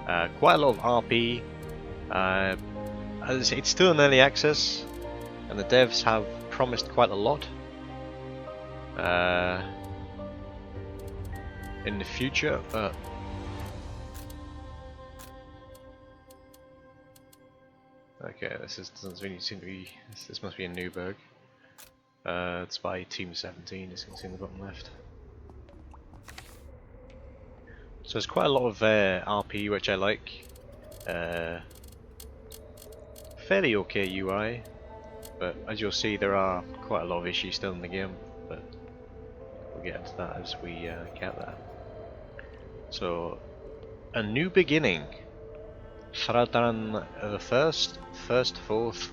Quite a lot of RP. As I say, it's still in early access, and the devs have promised quite a lot in the future. Okay, doesn't really seem to be. This must be a new bug. It's by Team 17, as you can see in the bottom left. So there's quite a lot of RP, which I like. Fairly okay UI, but as you'll see, there are quite a lot of issues still in the game. But we'll get into that as we get there. So, a new beginning. Shradran the first fourth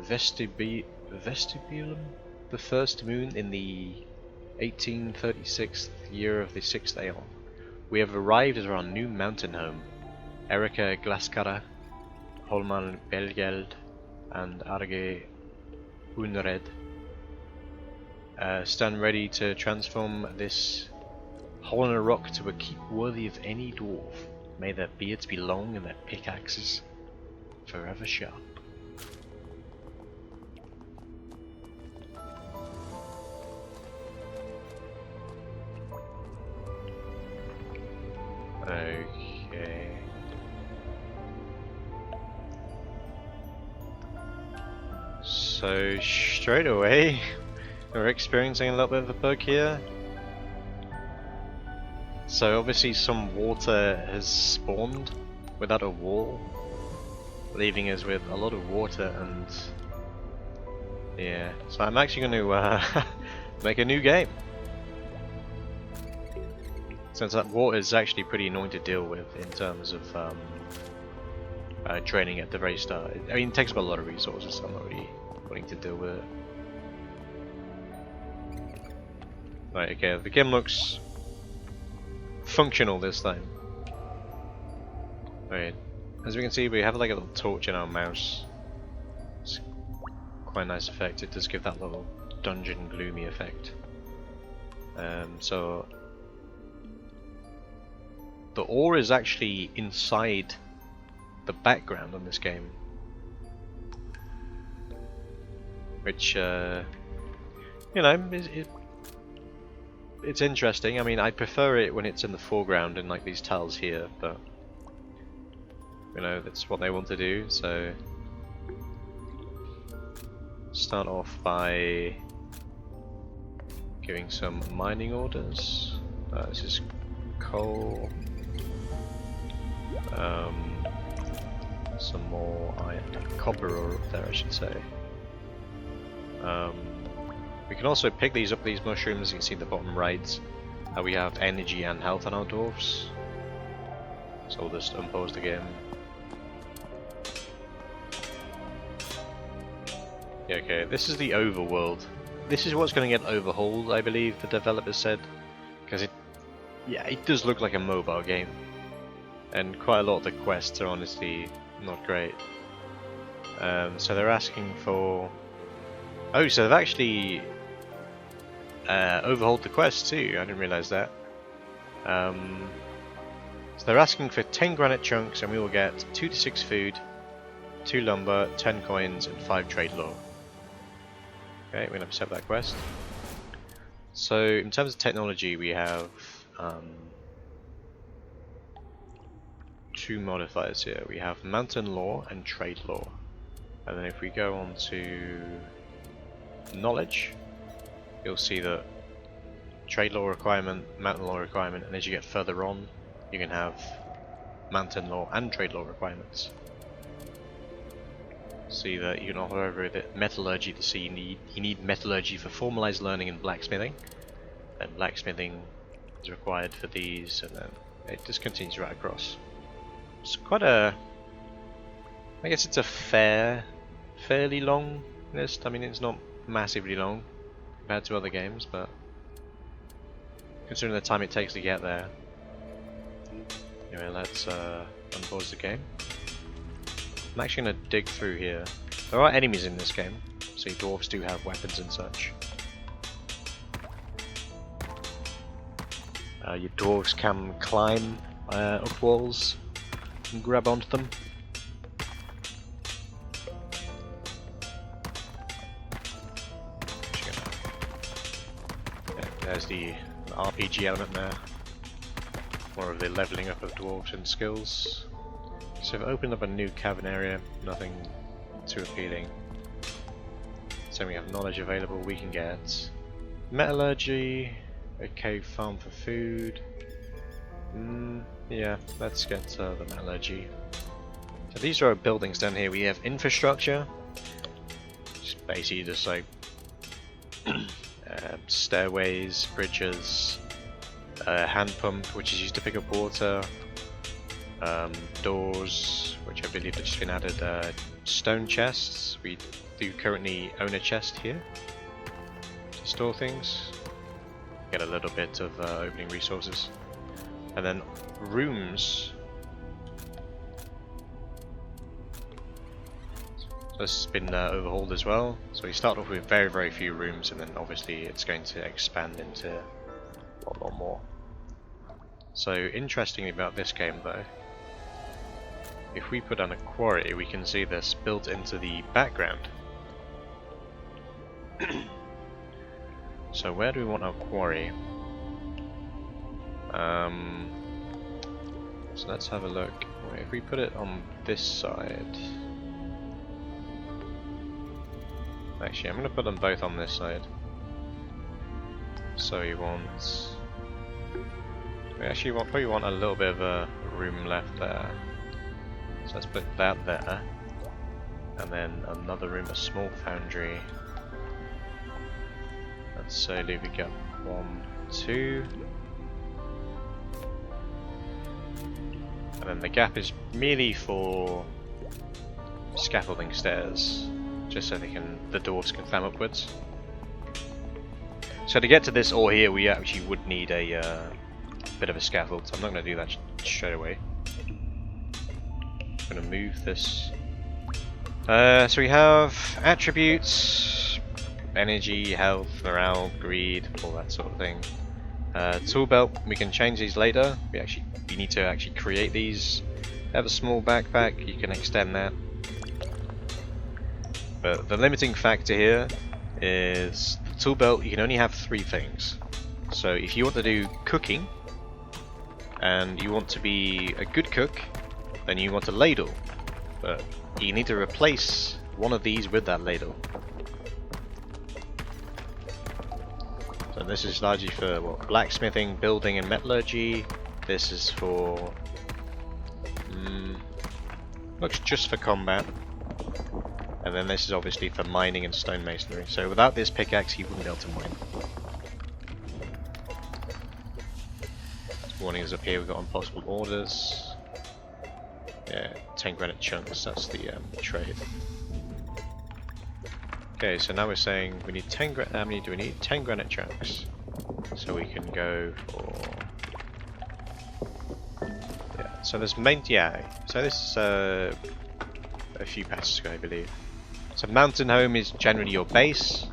vestibulum, the first moon in the 1836th year of the 6th Aeon. We have arrived at our new mountain home. Erika Glaskara, Holman Belgeld, and Arge Unred stand ready to transform this hole in a rock to a keep worthy of any dwarf. May their beards be long and their pickaxes forever sharp. Okay. So straight away we're experiencing a little bit of a bug here. So obviously some water has spawned without a wall, leaving us with a lot of water, and yeah, so I'm actually going to make a new game, since that water is actually pretty annoying to deal with in terms of training at the very start. I mean, it takes up a lot of resources, so I'm not really willing to deal with it. Right, okay, the game looks functional this time. Right, as we can see, we have like a little torch in our mouse. It's quite a nice effect. It does give that little dungeon gloomy effect. So the ore is actually inside the background on this game, which you know, it's interesting. I mean, I prefer it when it's in the foreground and like these tiles here, but you know, that's what they want to do. So start off by giving some mining orders. This is coal, some more iron, copper ore up there, I should say. We can also pick these mushrooms. You can see in the bottom right, we have energy and health on our dwarfs. So we'll just unpause the game. Yeah, okay, this is the overworld. This is what's going to get overhauled, I believe the developers said, because it does look like a mobile game, and quite a lot of the quests are honestly not great. So they're asking for. Oh, so they've actually overhauled the quest too. I didn't realise that. So they're asking for 10 granite chunks, and we will get 2 to 6 food, 2 lumber, 10 coins, and 5 trade lore. Okay, we're going to accept that quest. So in terms of technology, we have 2 modifiers here. We have mountain lore and trade lore. And then if we go on to knowledge, you'll see that trade lore requirement, mountain lore requirement, and as you get further on, you can have mountain lore and trade lore requirements. See that you can offer over the metallurgy to see you need metallurgy for formalized learning and blacksmithing, and blacksmithing is required for these, and then it just continues right across. It's quite a, I guess it's a fairly long list. I mean, it's not massively long compared to other games, but considering the time it takes to get there. Anyway, let's unpause the game. I'm actually going to dig through here. There are enemies in this game, so dwarves do have weapons and such. Your dwarves can climb up walls, and grab onto them. Yeah, there's the RPG element there. More of the leveling up of dwarves and skills. So we've opened up a new cavern area, nothing too appealing. So we have knowledge available, we can get metallurgy, a cave farm for food. Yeah, let's get the metallurgy. So these are our buildings down here. We have infrastructure, just basically just like stairways, bridges, hand pump which is used to pick up water, doors which I believe have just been added, stone chests. We do currently own a chest here to store things, get a little bit of opening resources, and then rooms. So this has been overhauled as well. So we start off with very few rooms, and then obviously it's going to expand into a lot more. So interestingly about this game though, if we put on a quarry, we can see this built into the background. So where do we want our quarry? So let's have a look. If we put it on this side, actually I'm going to put them both on this side. So we probably want a little bit of a room left there. So let's put that there, and then another room, a small foundry. Let's say we got 1, 2, and then the gap is merely for scaffolding stairs, just so the dwarves can climb upwards. So to get to this ore here, we actually would need a bit of a scaffold. So I'm not going to do that straight away. I'm going to move this. So we have attributes, energy, health, morale, greed, all that sort of thing. Tool belt, we can change these later. We need to actually create these. Have a small backpack, you can extend that. But the limiting factor here is the tool belt. You can only have 3 things. So if you want to do cooking, and you want to be a good cook, then you want a ladle. But you need to replace one of these with that ladle. So this is largely for blacksmithing, building and metallurgy. This is for looks just for combat. And then this is obviously for mining and stonemasonry. So without this pickaxe you wouldn't be able to mine. Warnings up here, we've got impossible orders. Yeah, 10 granite chunks, that's the trade. Okay, so now we're saying we need 10 granite. How many do we need? 10 granite chunks. So we can go for. Yeah, so there's so this is a few patches ago, I believe. So mountain home is generally your base,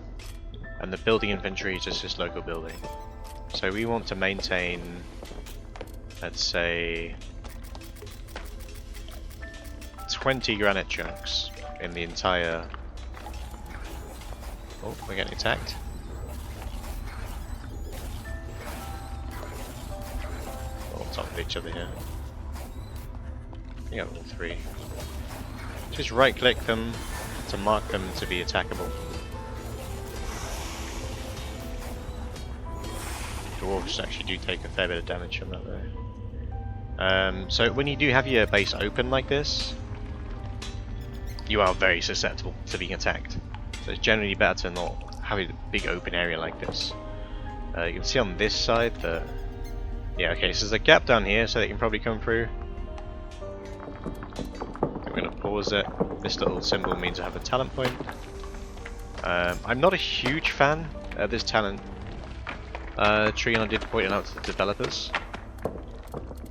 and the building inventory is just this local building. So we want to maintain, let's say, 20 granite chunks in the entire. Oh, we're getting attacked. All on top of each other here. You got all 3. Just right click them to mark them to be attackable. Dwarves actually do take a fair bit of damage from that though. So when you do have your base open like this, you are very susceptible to being attacked. So it's generally better to not have a big open area like this. You can see on this side that, yeah, okay, so there's a gap down here, so they can probably come through. I'm going to pause it. This little symbol means I have a talent point. I'm not a huge fan of this talent tree, and I did point it out to the developers.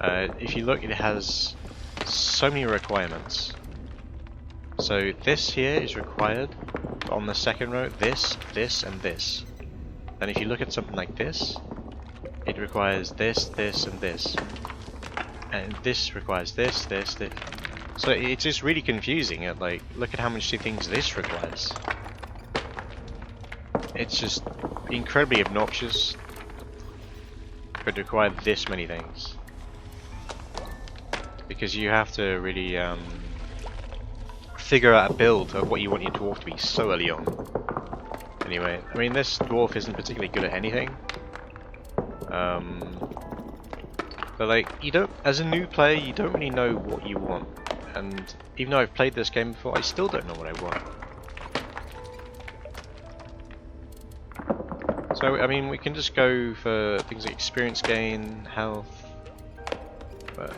If you look, it has so many requirements. So this here is required on the second row, this, and this. And if you look at something like this, it requires this, and this. and this requires this, this, this. So it's just really confusing. Like, look at how much things this requires. It's just incredibly obnoxious, but require this many things. Because you have to really figure out a build of what you want your dwarf to be so early on. Anyway, I mean, this dwarf isn't particularly good at anything. But like, you don't, as a new player, you don't really know what you want. And even though I've played this game before, I still don't know what I want. So, I mean, we can just go for things like experience gain, health, but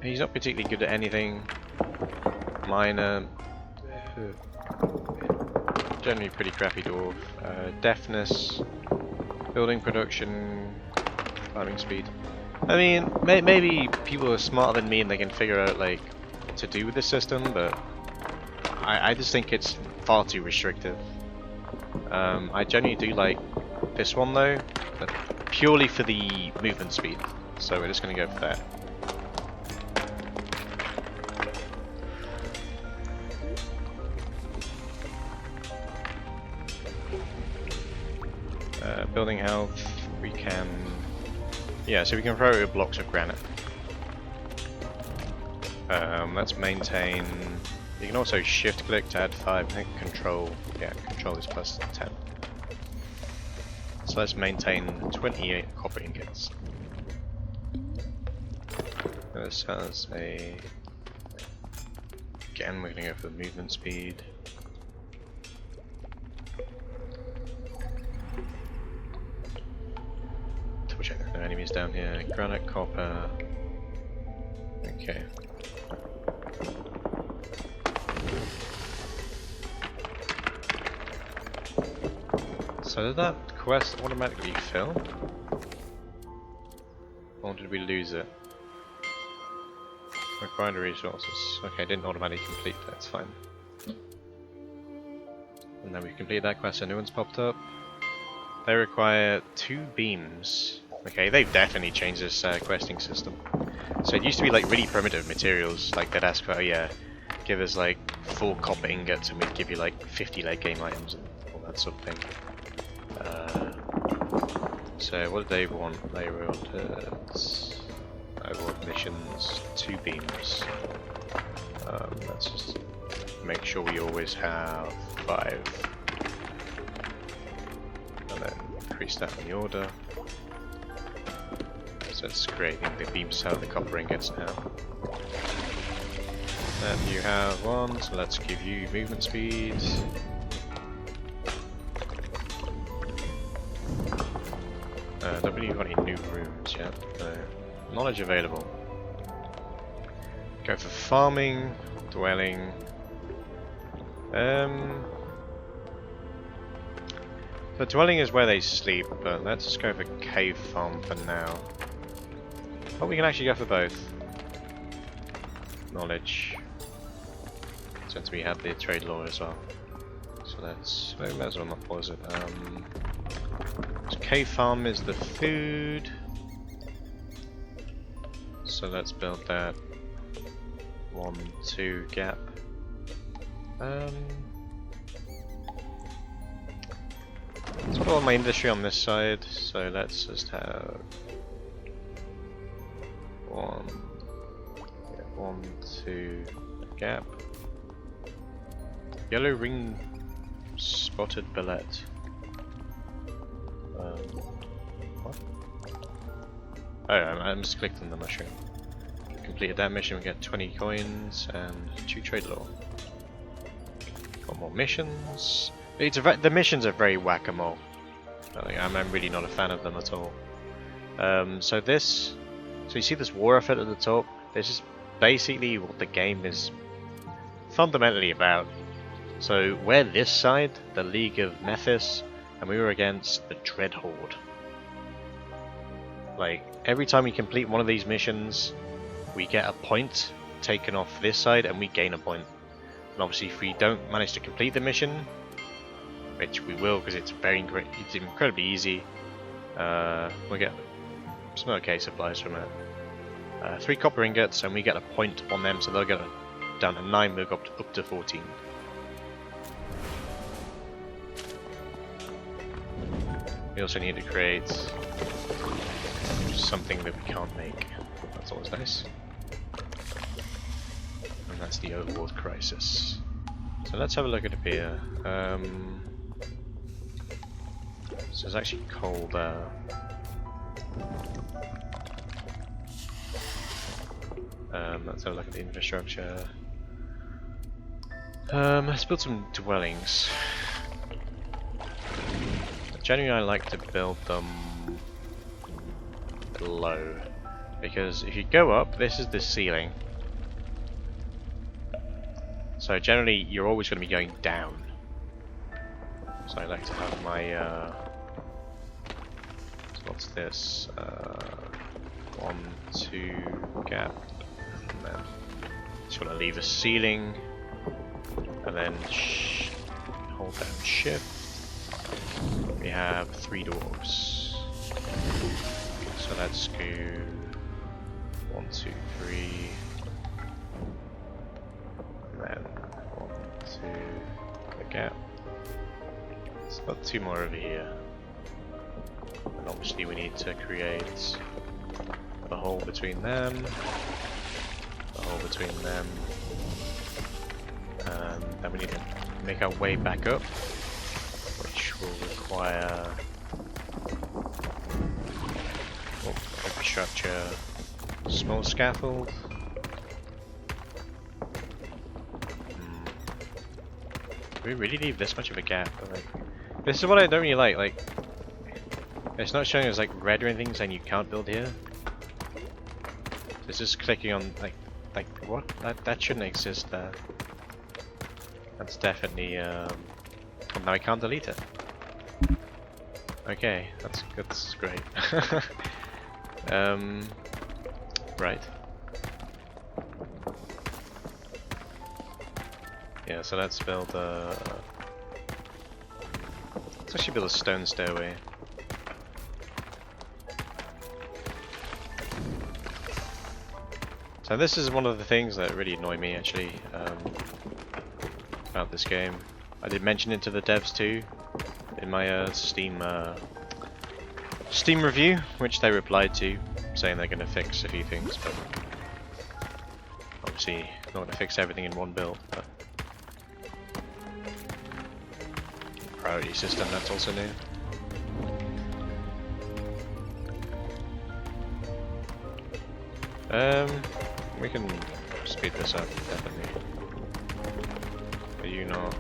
he's not particularly good at anything. Minor, generally pretty crappy dwarf. Deafness, building production, climbing speed. I mean, maybe people are smarter than me and they can figure out like what to do with this system, but I just think it's far too restrictive. I generally do like this one though, but purely for the movement speed. So we're just going to go for that. Building health, we can... Yeah, so we can throw blocks of granite. Let's maintain... You can also shift click to add 5, I think control... Yeah, control is plus 10. So let's maintain 28 copper ingots. This has a... Again, we're going to go for the movement speed. Double check there are no enemies down here. Granite, copper. Okay. So did that quest automatically fill? Or did we lose it? Required resources. Okay, didn't automatically complete, that's fine. And then we've completed that quest, a new one's popped up. They require 2 beams. Okay, they've definitely changed this questing system. So it used to be like really primitive materials, like they'd ask for, oh yeah, give us like 4 copper ingots and we'd give you like 50 late game items and all that sort of thing. So what did they want? They wanted... Overworld missions, 2 beams. Let's just make sure we always have 5. And then increase that in the order. So it's creating the beams out of the copper ingots now. Then you have 1, so let's give you movement speed. Don't really got any new rooms yet. No. Knowledge available. Go for farming, dwelling. The dwelling is where they sleep, but let's just go for cave farm for now. Oh, we can actually go for both. Knowledge. Since we have the trade law as well. So let's... we might as well not pause it. So cave farm is the food. So let's build that 1, 2 gap. Let's put all my industry on this side. So let's just have 1, 2 gap. Yellow ring spotted billet. What? Oh, I just clicked on the mushroom. Completed that mission, we get 20 coins and 2 trade law. Got more missions. The missions are very whack-a-mole. I'm really not a fan of them at all. So you see this war effort at the top? This is basically what the game is fundamentally about. So we're this side, the League of Mephis, and we were against the Dread Horde. Like, every time we complete one of these missions, we get a point taken off this side and we gain a point. And obviously if we don't manage to complete the mission, which we will because it's incredibly easy, we get some okay supplies from it. 3 copper ingots, and we get a point on them, so they'll get down to 9, we'll go up to 14. We also need to create something that we can't make. That's always nice. And that's the Overworld Crisis. So let's have a look at up here. So it's actually coal there. Let's have a look at the infrastructure. Let's build some dwellings. Generally I like to build them low, because if you go up, this is the ceiling. So generally you're always going to be going down. So I like to have my so what's this? 1, 2 gap, and then just want to leave a ceiling, and then hold down shift. We have 3 dwarves. So let's go 1, 2, 3. And then 1, 2, a gap. Let's put 2 more over here. And obviously we need to create a hole between them. A hole between them. And then we need to make our way back up, which will require infrastructure, small scaffold. Do we really leave this much of a gap? Like, this is what I don't really like. Like, it's not showing us like red or anything saying you can't build here. It's just clicking on like what? That shouldn't exist there. That's definitely oh, now I can't delete it. Okay, that's great. Right. Yeah, so let's build a... Let's actually build a stone stairway. So this is one of the things that really annoy me actually about this game. I did mention it to the devs too in my Steam review, which they replied to, saying they're going to fix a few things, but obviously not going to fix everything in one build. But priority system, that's also new. We can speed this up, definitely. Are you not?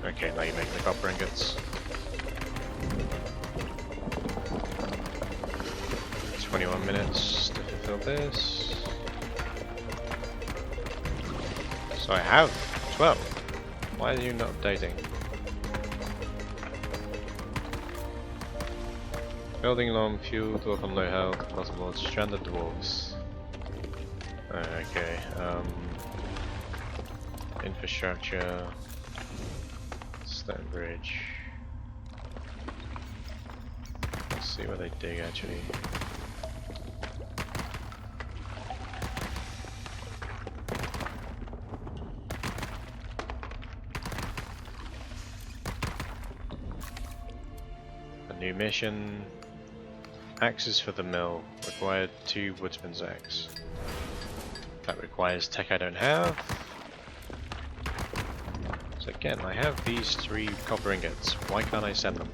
Okay, now you make the copper ingots. 21 minutes to fulfill this. So I have 12. Why are you not updating? Building long, fuel, dwarf on low health, possible stranded dwarves. Okay, infrastructure, stone bridge. Let's see what they dig actually. A new mission. Axes for the mill. Required 2 woodsman's axe. That requires tech I don't have. So again, I have these 3 copper ingots. Why can't I send them?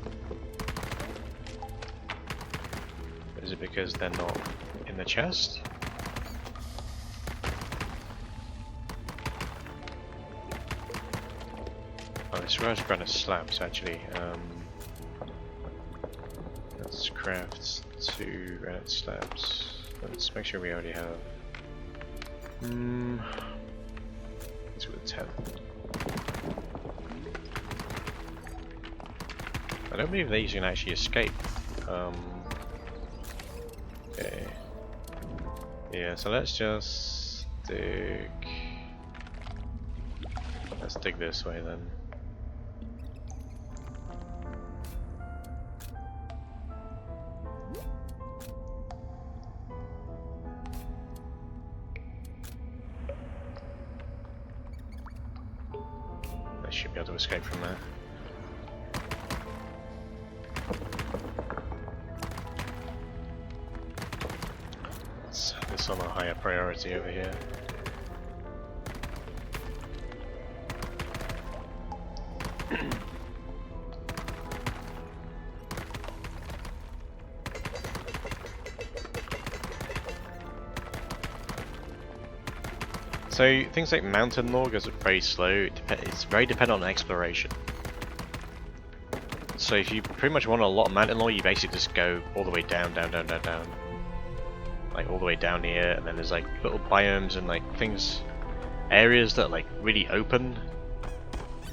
Is it because they're not in the chest? Oh, this requires granite slabs actually. Let's craft 2 granite slabs. Let's make sure we already have. Let's go with 10. I don't believe these can actually escape. Okay. Yeah, so let's just dig. Let's dig this way then. be able to escape from that. Let's have this on a higher priority over here. So things like mountain lore goes very slow. It's very dependent on exploration. So if you pretty much want a lot of mountain lore, you basically just go all the way down, like all the way down here, and then there's like little biomes and like things, areas that are like really open,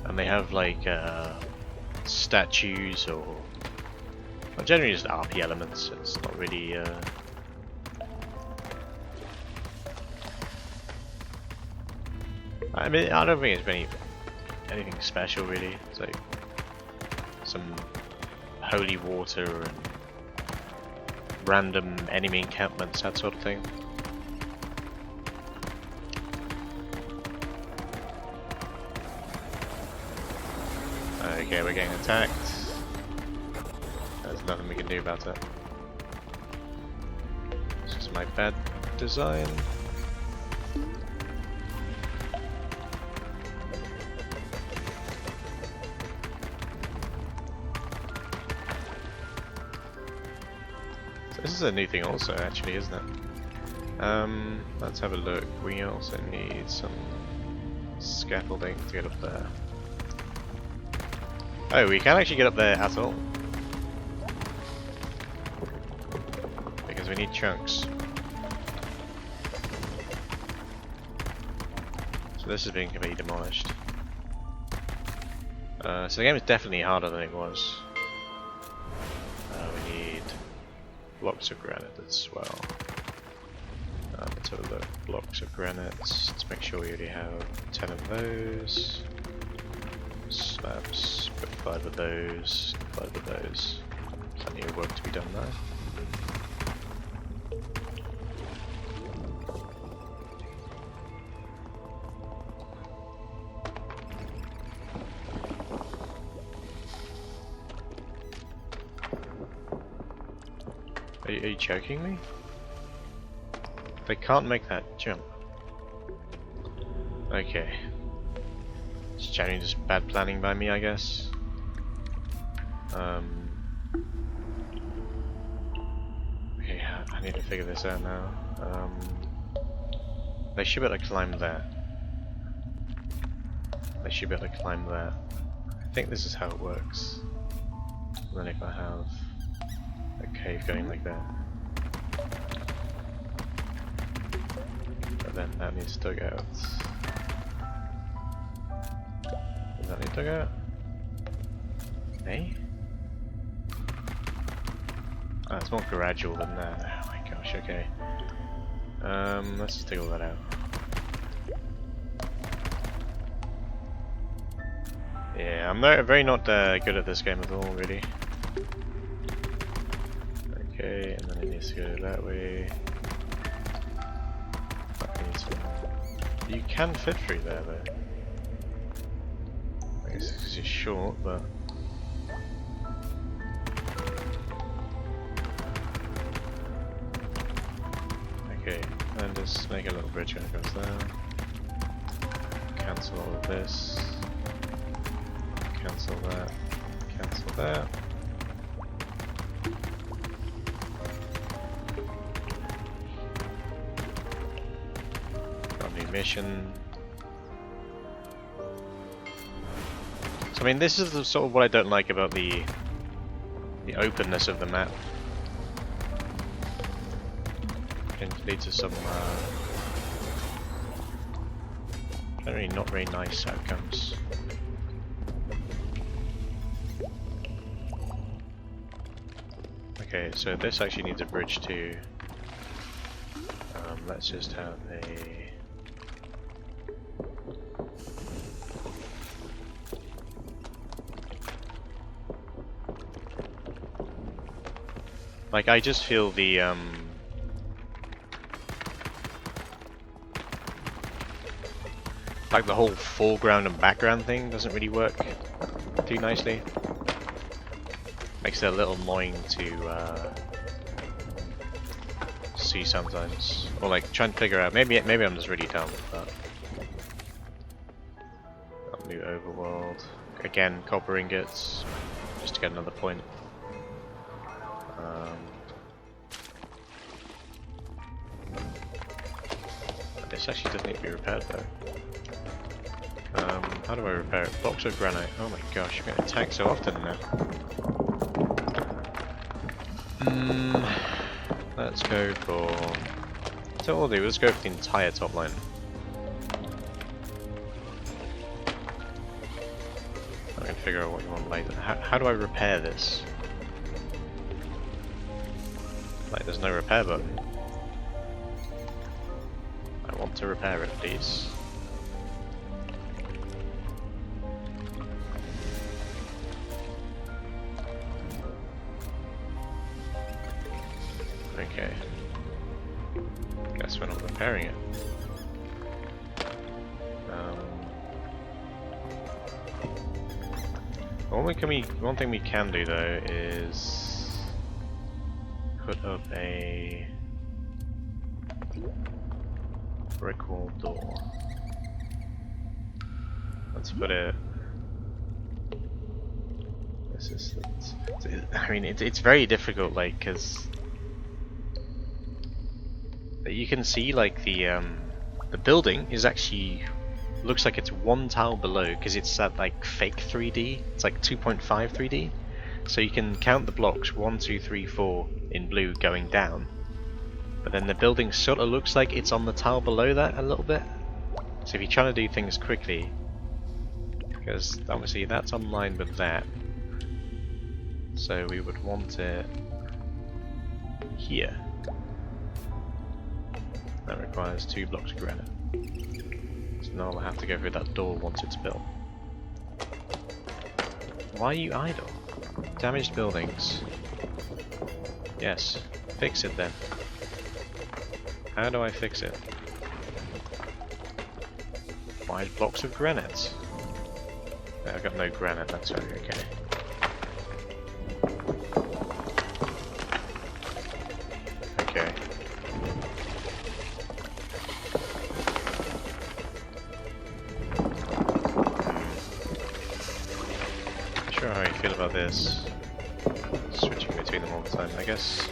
and they have like statues or well, generally just RP elements. It's not really. I mean, I don't think it's anything special really. It's like some holy water and random enemy encampments, that sort of thing. Okay, we're getting attacked. There's nothing we can do about it. It's just my bad design. This is a new thing also, actually, isn't it? Let's have a look. We also need some scaffolding to get up there. Oh, we can't actually get up there at all. Because we need chunks. So this is being completely demolished. So the game is definitely harder than it was. We need blocks of granite as well. Let's have a look. Blocks of granite. Let's make sure we already have 10 of those. Slabs. Put 5 of those. 5 of those. Plenty of work to be done there. Are you choking me? They can't make that jump. Okay. It's generally just bad planning by me, I guess. Okay, I need to figure this out now. They should be able to climb there. They should be able to climb there. I think this is how it works. And then if I have a cave going like that. But then that needs dug out. Does that need dug out? Eh? Ah, it's more gradual than that. Oh my gosh, okay. Let's just dig all that out. Yeah, I'm very not good at this game at all, really. Okay, and then it needs to go that way. You can fit through there though. I guess it's because you're short, but... Okay, and just make a little bridge going across there. Cancel all of this. Cancel that. Cancel that. Mission. So I mean, this is the sort of what I don't like about the openness of the map. Can lead to some generally not very nice outcomes. Okay, so this actually needs a bridge too. Let's just have a... Like, I just feel the, like the whole foreground and background thing doesn't really work too nicely. Makes it a little annoying to see sometimes, or like trying to figure out. Maybe I'm just really dumb, but new overworld again. Copper ingots, just to get another point. This actually doesn't need to be repaired though. How do I repair it? Blocks of granite. Oh my gosh, you're getting attacked so often now. Let's go for... So what we'll do, let's go for the entire top line. I can figure out what you want later. How do I repair this? Like, there's no repair button. I want to repair it, please. Okay. Guess we're not repairing it. One thing we can do though is put up a brick wall door. Let's put it. I mean, it's very difficult, like, because you can see like the building is actually looks like it's one tile below because it's at like fake 3D. It's like 2.5 3D. So you can count the blocks 1, 2, 3, 4 in blue going down. But then the building sort of looks like it's on the tile below that a little bit. So if you're trying to do things quickly, because obviously that's online with that, so we would want it here. That requires 2 blocks of granite. So now I'll have to go through that door once it's built. Why are you idle? Damaged buildings. Yes, fix it then. How do I fix it? 5 blocks of granite. I've got no granite, that's okay. Okay. Not sure how you feel about this. Switching between them all the time, I guess.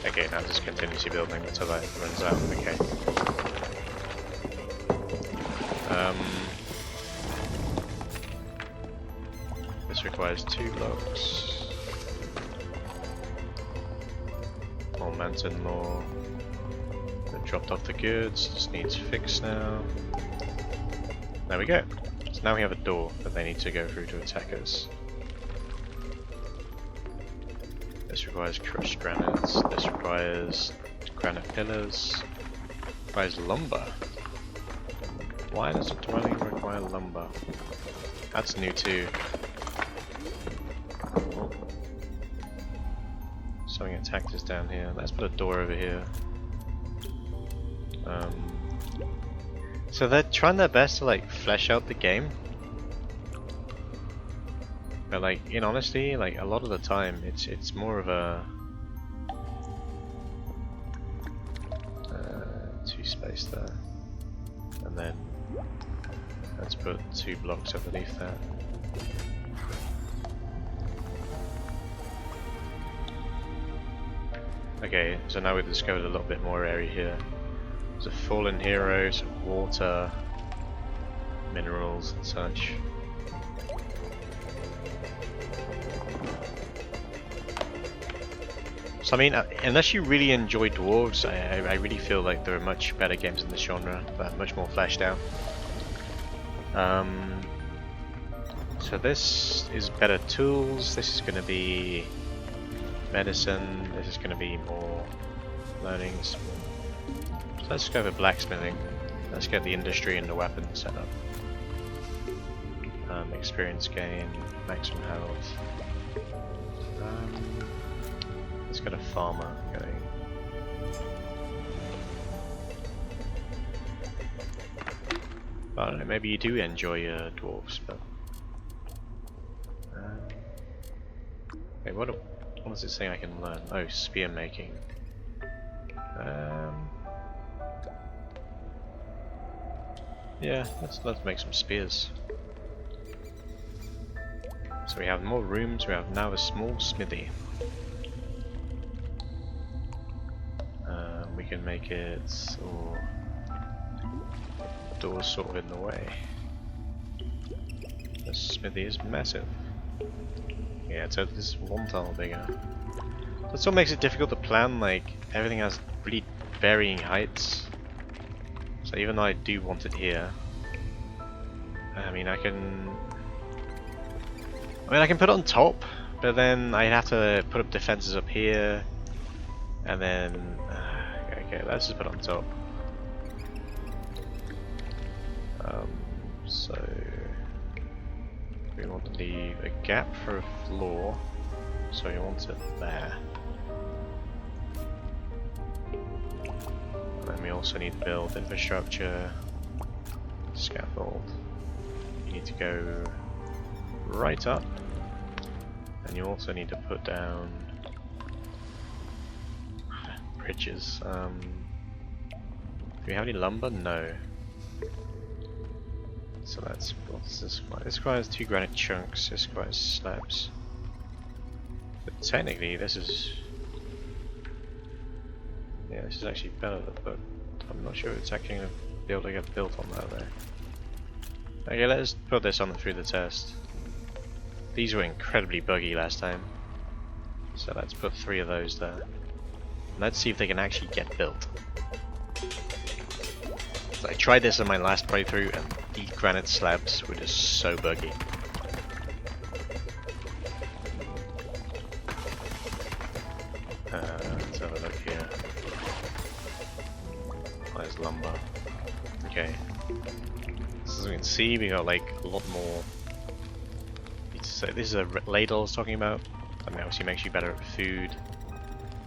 Okay, now just continuously building until that runs out. Okay. This requires 2 blocks. More mountain law. They've dropped off the goods, just needs fixed now. There we go. So now we have a door that they need to go through to attack us. This requires crushed granite. This requires granite pillars. Requires lumber. Why does a dwelling require lumber? That's new too. Oh. Something attacked us down here. Let's put a door over here. So they're trying their best to like flesh out the game. But like, in honesty, like a lot of the time, it's more of a 2 space there, and then let's put 2 blocks underneath that. Okay, so now we've discovered a little bit more area here. There's a fallen hero, some water, minerals and such. So I mean, unless you really enjoy dwarves, I really feel like there are much better games in this genre that are much more fleshed out. So this is better tools, this is going to be medicine, this is going to be more learnings. So let's go for blacksmithing. Let's get the industry and the weapons set up. Experience gain, maximum health. Let's get a farmer going. I don't know, maybe you do enjoy dwarves, but... wait, what is this thing I can learn? Oh, spear making. Yeah, let's make some spears. So we have more rooms, we have now a small smithy. We can make it, or the door's sort of in the way. The smithy is massive. Yeah, so this is one tile bigger. That's what makes it difficult to plan, like everything has really varying heights. So even though I do want it here, I mean I can put it on top, but then I'd have to put up defenses up here, and then okay, let's just put it on top. So we want to leave a gap for a floor, so we want it there. And then we also need to build infrastructure, scaffold. You need to go right up, and you also need to put down bridges. Do we have any lumber? No. So that's, what's this one? This requires 2 granite chunks, this requires slabs. But technically this is... yeah, this is actually better, but I'm not sure it's actually going to be able to get built on that though. Okay, let's put this on through the test. These were incredibly buggy last time, so let's put 3 of those there. Let's see if they can actually get built. So I tried this in my last playthrough and the granite slabs were just so buggy. Let's have a look here. There's lumber. Okay. So as we can see, we got like a lot more. So this is a ladle I was talking about. That obviously makes you better at food.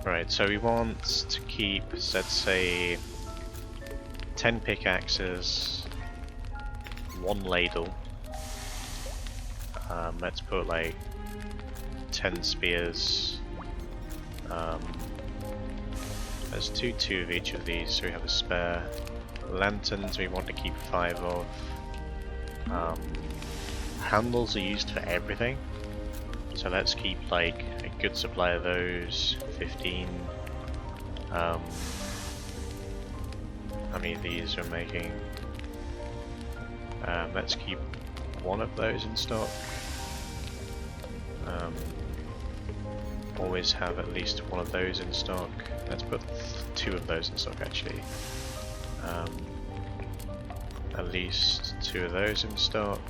Right, so we want to keep, let's say, 10 pickaxes, 1 ladle. Let's put like 10 spears. There's two of each of these, so we have a spare. Lanterns we want to keep 5 of. Handles are used for everything, so let's keep like a good supply of those. 15. How many of these are making? Let's keep 1 of those in stock. Always have at least 1 of those in stock. Let's put 2 of those in stock actually. At least 2 of those in stock.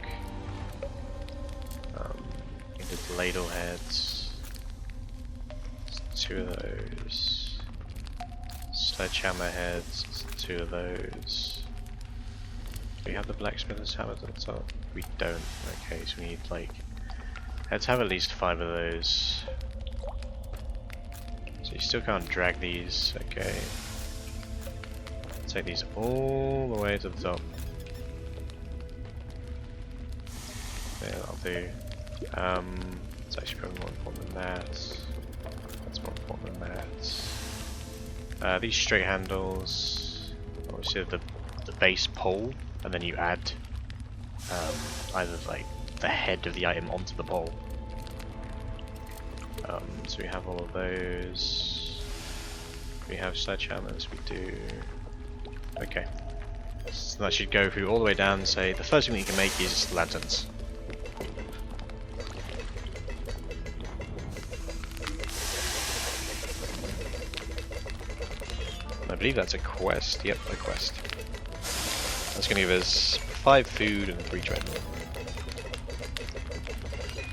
The ladle heads. 2 of those. Sledgehammer heads. 2 of those. Do we have the blacksmith's hammers on top? We don't. Okay, so we need like. Let's have at least 5 of those. So you still can't drag these. Okay. Take these all the way to the top. Yeah, that'll do. It's actually probably more important than that. That's more important than that. These straight handles, obviously the base pole, and then you add either like the head of the item onto the pole. So we have all of those. We have sledgehammers, we do. Okay. So that should go through all the way down and say the first thing that you can make is lanterns. I believe that's a quest. Yep, a quest. That's going to give us 5 food and 3 tread.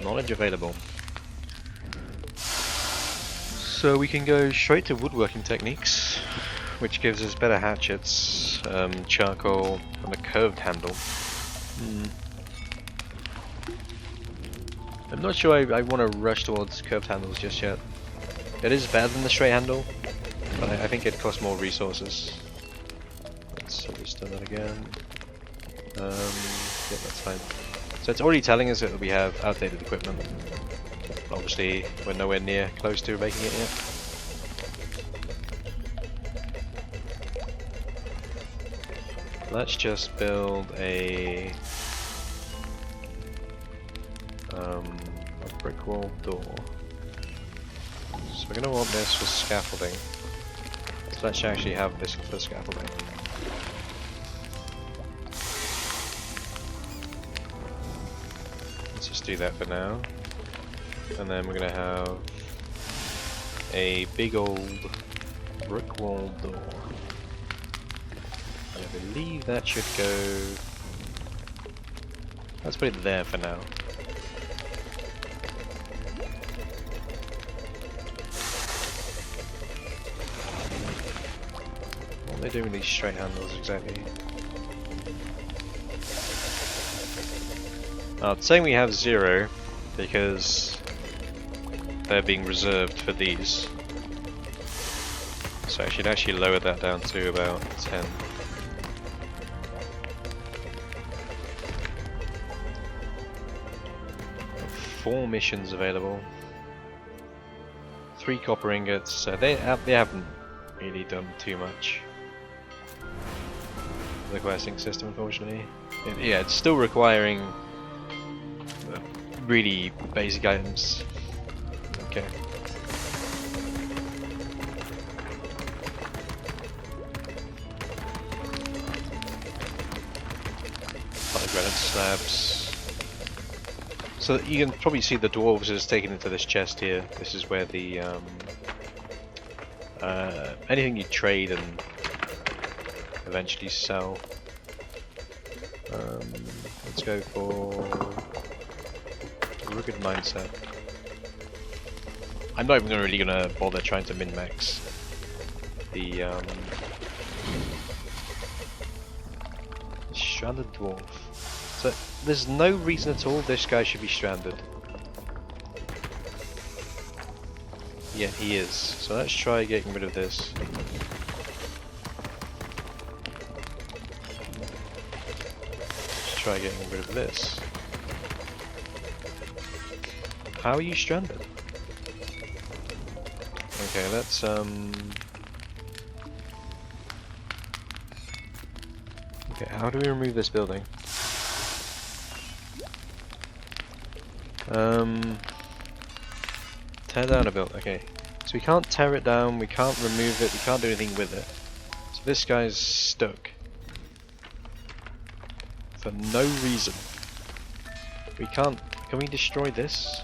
Knowledge available. So we can go straight to woodworking techniques, which gives us better hatchets, charcoal, and a curved handle. I'm not sure I want to rush towards curved handles just yet. It is better than the straight handle, but I think it costs more resources. Let's just do that again. Yeah, that's fine. So it's already telling us that we have outdated equipment. Obviously, we're nowhere near close to making it yet. Let's just build a brick wall door. So we're going to want this for scaffolding. So let's actually have this for scaffolding. Let's just do that for now. And then we're going to have a big old brick wall door. And I believe that should go... Let's put it there for now. What are they doing with these straight handles exactly? It's saying we have 0 because they're being reserved for these. So I should actually lower that down to about 10. 4 missions available. 3 copper ingots, so they haven't really done too much. The questing system, unfortunately. Yeah, it's still requiring really basic items. Okay. Granite slabs. So you can probably see the dwarves is taken into this chest here. This is where the anything you trade and eventually sell. Let's go for rugged mindset. I'm not even really gonna bother trying to min-max the stranded dwarf. So there's no reason at all this guy should be stranded. Yeah, he is. So let's try getting rid of this. Let's try getting rid of this. How are you stranded? Okay, let's okay, how do we remove this building? Tear down a building. Okay, so we can't tear it down, we can't remove it, we can't do anything with it. So this guy's stuck for no reason. We can't. Can we destroy this?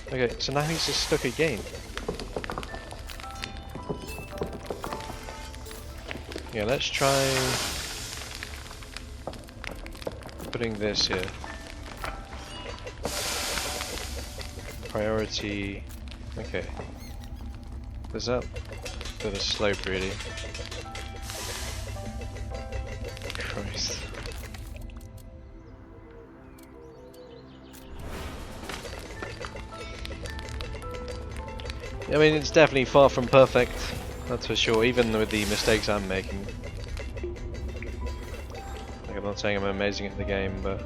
Okay, so now he's just stuck again. Yeah, let's try putting this here. Priority. Okay. There's that bit of slope really. Christ. I mean, it's definitely far from perfect, that's for sure, even with the mistakes I'm making. Like, I'm not saying I'm amazing at the game, but...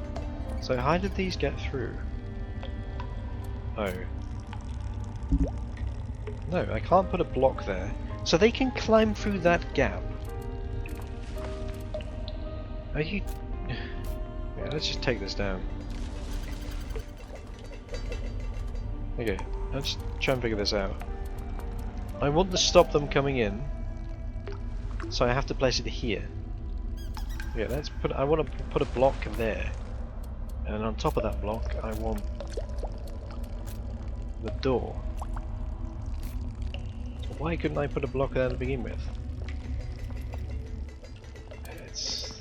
So how did these get through? Oh. No, I can't put a block there. So they can climb through that gap. Are you... Yeah, let's just take this down. Okay, let's try and figure this out. I want to stop them coming in, so I have to place it here. Yeah, let's put. I want to put a block there, and on top of that block, I want the door. Why couldn't I put a block there to begin with? It's...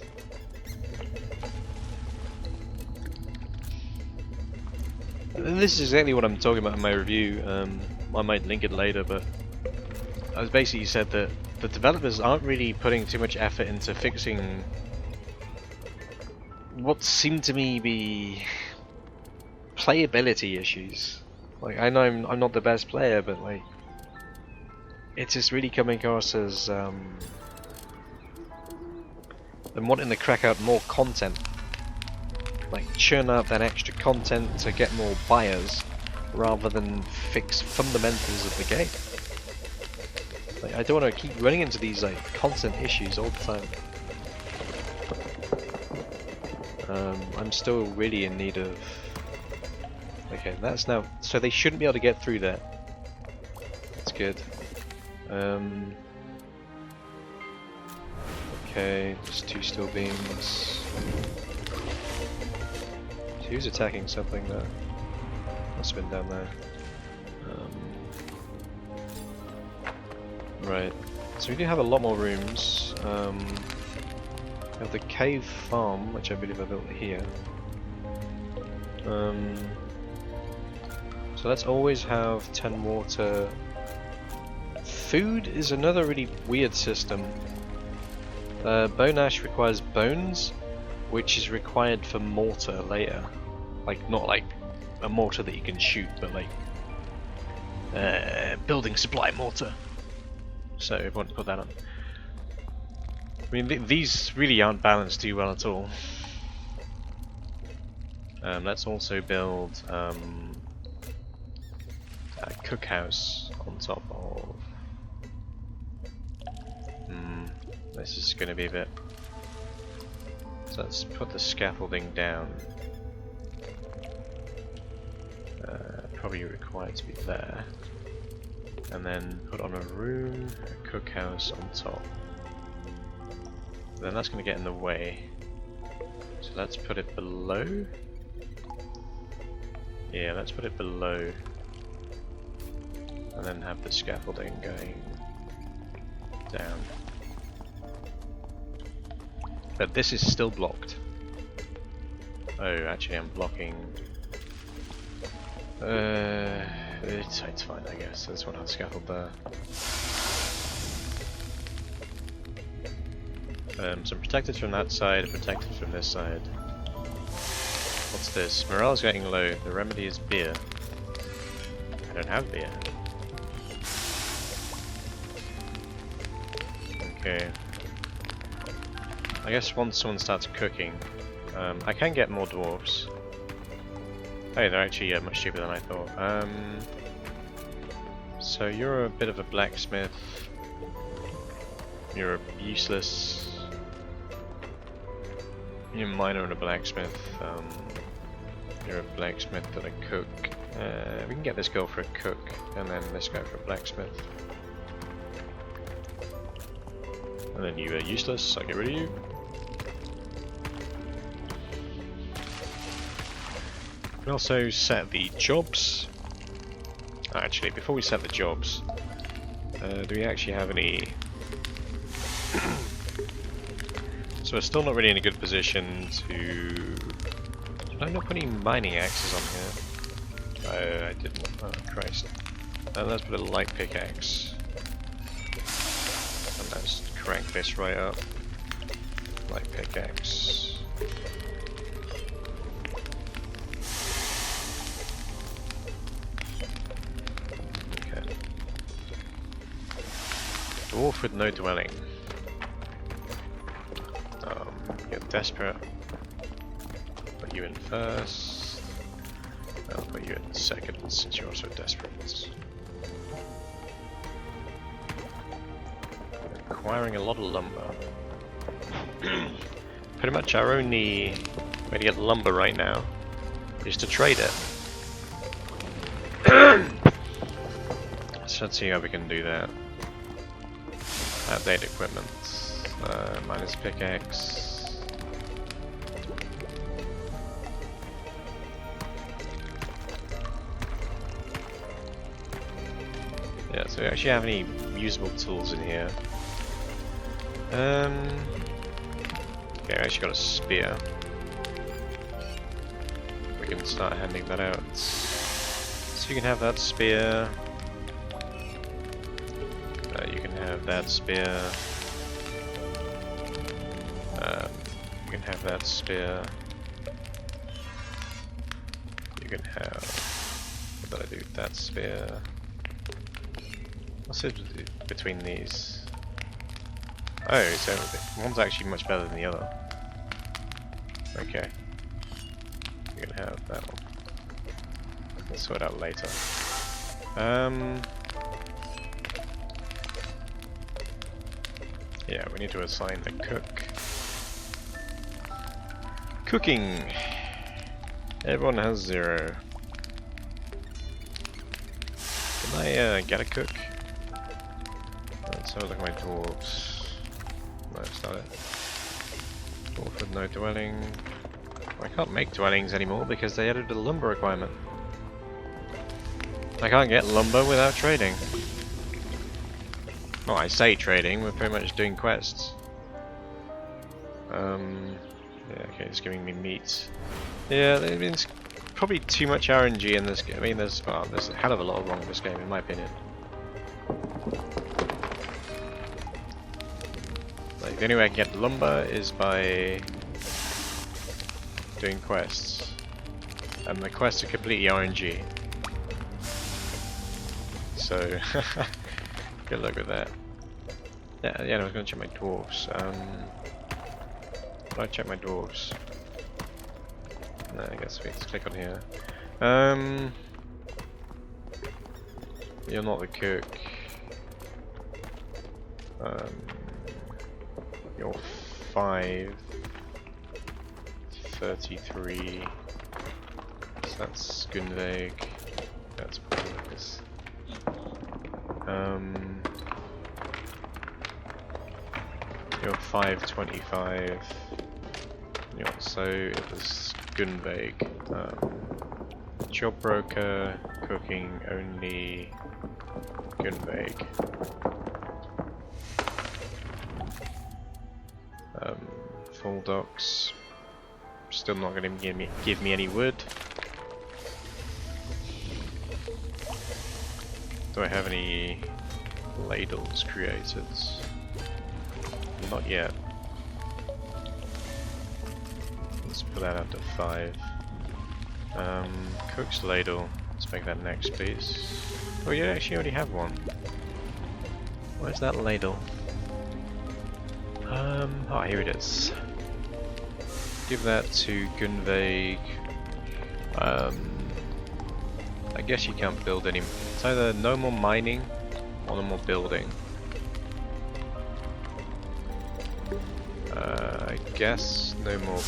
This is exactly what I'm talking about in my review. I might link it later, but I was basically said that the developers aren't really putting too much effort into fixing what seem to me be playability issues. Like, I know I'm not the best player, but like, it's just really coming across as and wanting to crack out more content. Like churn out that extra content to get more buyers, rather than fix fundamentals of the game. Like, I don't want to keep running into these like constant issues all the time. I'm still really in need of... Okay, that's now... So they shouldn't be able to get through there. That's good. Okay, just 2 steel beams. Who's attacking something there? Must have been down there. Right, so we do have a lot more rooms. We have the cave farm, which I believe I built here. So let's always have 10 water. Food is another really weird system. Bone ash requires bones, which is required for mortar later. Like, not like a mortar that you can shoot, but like building supply mortar. So I want to put that on. I mean, these really aren't balanced too well at all. Let's also build a cookhouse on top of... this is going to be a bit... So let's put the scaffolding down. Probably required to be there. And then put on a room, a cookhouse on top. Then that's going to get in the way. So let's put it below. Yeah, let's put it below. And then have the scaffolding going down. But this is still blocked. Oh, actually I'm blocking... it's fine, I guess. That's what I'll scaffold there. So I'm protected from that side, protected from this side. What's this? Morale's getting low. The remedy is beer. I don't have beer. Okay. I guess once someone starts cooking, I can get more dwarves. Oh, they're actually much cheaper than I thought. So you're a bit of a blacksmith. You're useless. You're a miner and a blacksmith. You're a blacksmith and a cook. We can get this girl for a cook, and then this guy for a blacksmith. And then you are useless, I'll get rid of you. We also set the jobs. Actually, before we set the jobs, do we actually have any... So we're still not really in a good position to... Did I not put any mining axes on here? Oh, I didn't. Oh, Christ. Let's put a light pickaxe. And let's crank this right up. Light pickaxe. Dwarf with no dwelling. Get desperate. Put you in first. I'll put you in second since you're also desperate. Acquiring a lot of lumber. Pretty much our only way to get lumber right now is to trade it. So let's see how we can do that. Update equipment. Minus pickaxe. Yeah, so we actually have any usable tools in here. Okay, I actually got a spear. We can start handing that out. So you can have that spear. You can have that spear. You can have that spear. You can have... What did I do? That spear. What's it between these? Oh, so one's actually much better than the other. Okay. We're gonna have that one. We'll sort out later. Yeah, we need to assign the cook. Cooking! Everyone has 0. Can I get a cook? Let's have a look at my dwarves. No, it's not it. Dwarf with no dwelling. I can't make dwellings anymore because they added a lumber requirement. I can't get lumber without trading. Well, I say trading, we're pretty much doing quests. Yeah, okay, it's giving me meat. Yeah, there's probably too much RNG in this game. I mean, there's a hell of a lot wrong with this game, in my opinion. Like, the only way I can get lumber is by doing quests. And the quests are completely RNG. So, good luck with that. Yeah, I was going to check my dwarves. I'll check my dwarves. No, I guess we have to click on here. You're not the cook. You're 5. 33. So that's Gunveig. That's Porus. You're 525. Yeah, so it was Gunveig. Job broker, cooking only Gunveig. Full docks. Still not going to give me any wood. Do I have any ladles created? Not yet. Let's put that up to 5. Cook's ladle. Let's make that next, please. Oh, you actually already have one. Where's that ladle? Oh, here it is. Give that to Gunveig. I guess you can't build any. It's either no more mining or no more building. I guess no more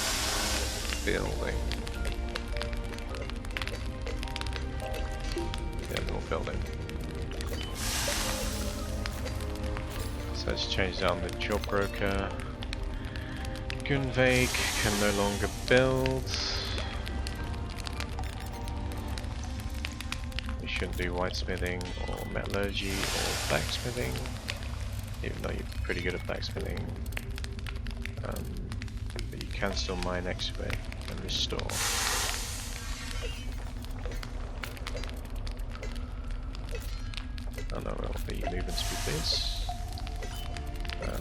building. Yeah, no more building. So let's change down the job broker. Gunveig can no longer build. We shouldn't do whitesmithing or metallurgy or blacksmithing, even though you're pretty good at blacksmithing. But you can still mine, excavate, and restore. Oh no, well, the movement speed please.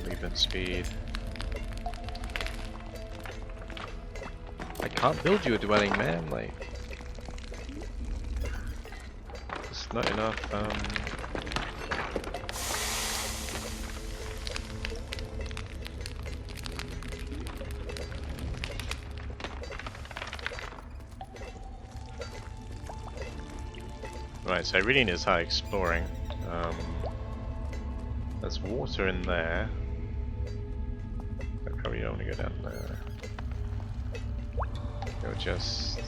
Movement speed. I can't build you a dwelling, man, like... It's not enough, Right, so I really need to start exploring. There's water in there. I probably don't want to go down there. Go just...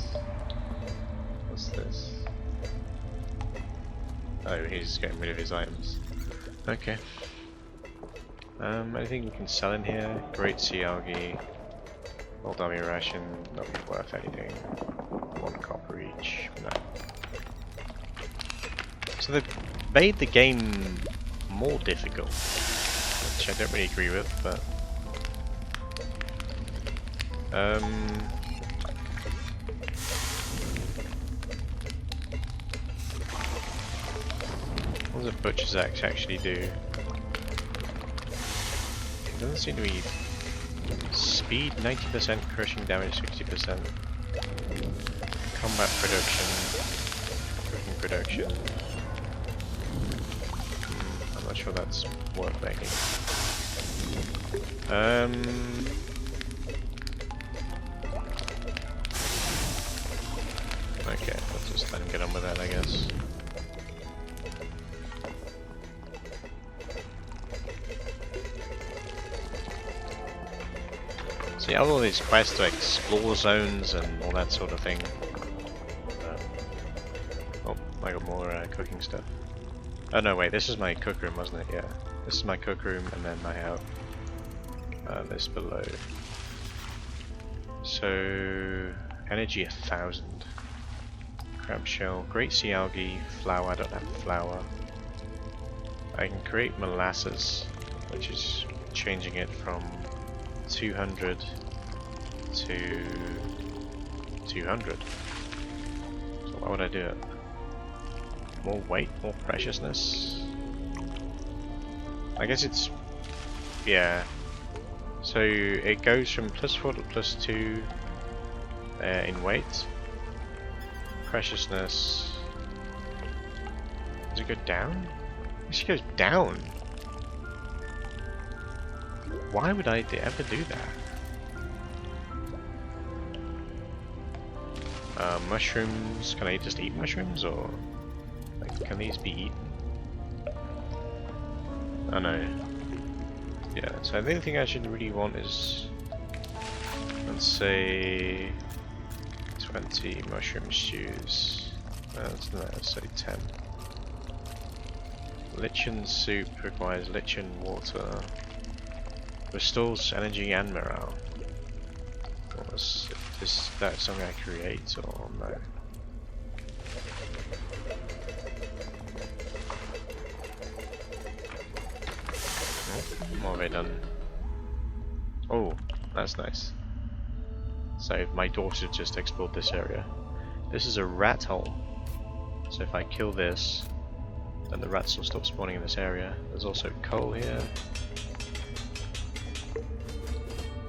What's this? Oh, he's getting rid of his items. Okay. Anything we can sell in here? Great sea algae. Old army ration, not worth anything. 1 copper each. No. So they've made the game more difficult, which I don't really agree with, but what does a butcher's axe actually do? It doesn't seem to be speed 90%, crushing damage 60%, combat production, cooking production. I'm not sure that's worth making. Okay, let's just let him get on with that, I guess. So you have all these quests to explore zones and all that sort of thing. Oh, I got more cooking stuff. Oh no, wait, this is my cook room, wasn't it? Yeah. This is my cook room, and then I have this below. So, energy 1000. Crab shell, great sea algae, flour, I don't have flour. I can create molasses, which is changing it from 200 to 200. So why would I do it? More weight, more preciousness? I guess it's... yeah. So it goes from +4 to +2 in weight. Preciousness... does it go down? It goes down! Why would I ever do that? Mushrooms, can I just eat mushrooms, or like, can these be eaten? Oh no. Yeah, so the only thing I should really want is, let's say, 20 mushroom stews. Let's say 10. Lichen soup requires lichen water. Restores energy and morale. Is that something I create or no? What have I done? Oh, that's nice. So my daughter just explored this area. This is a rat hole. So if I kill this, then the rats will stop spawning in this area. There's also coal here.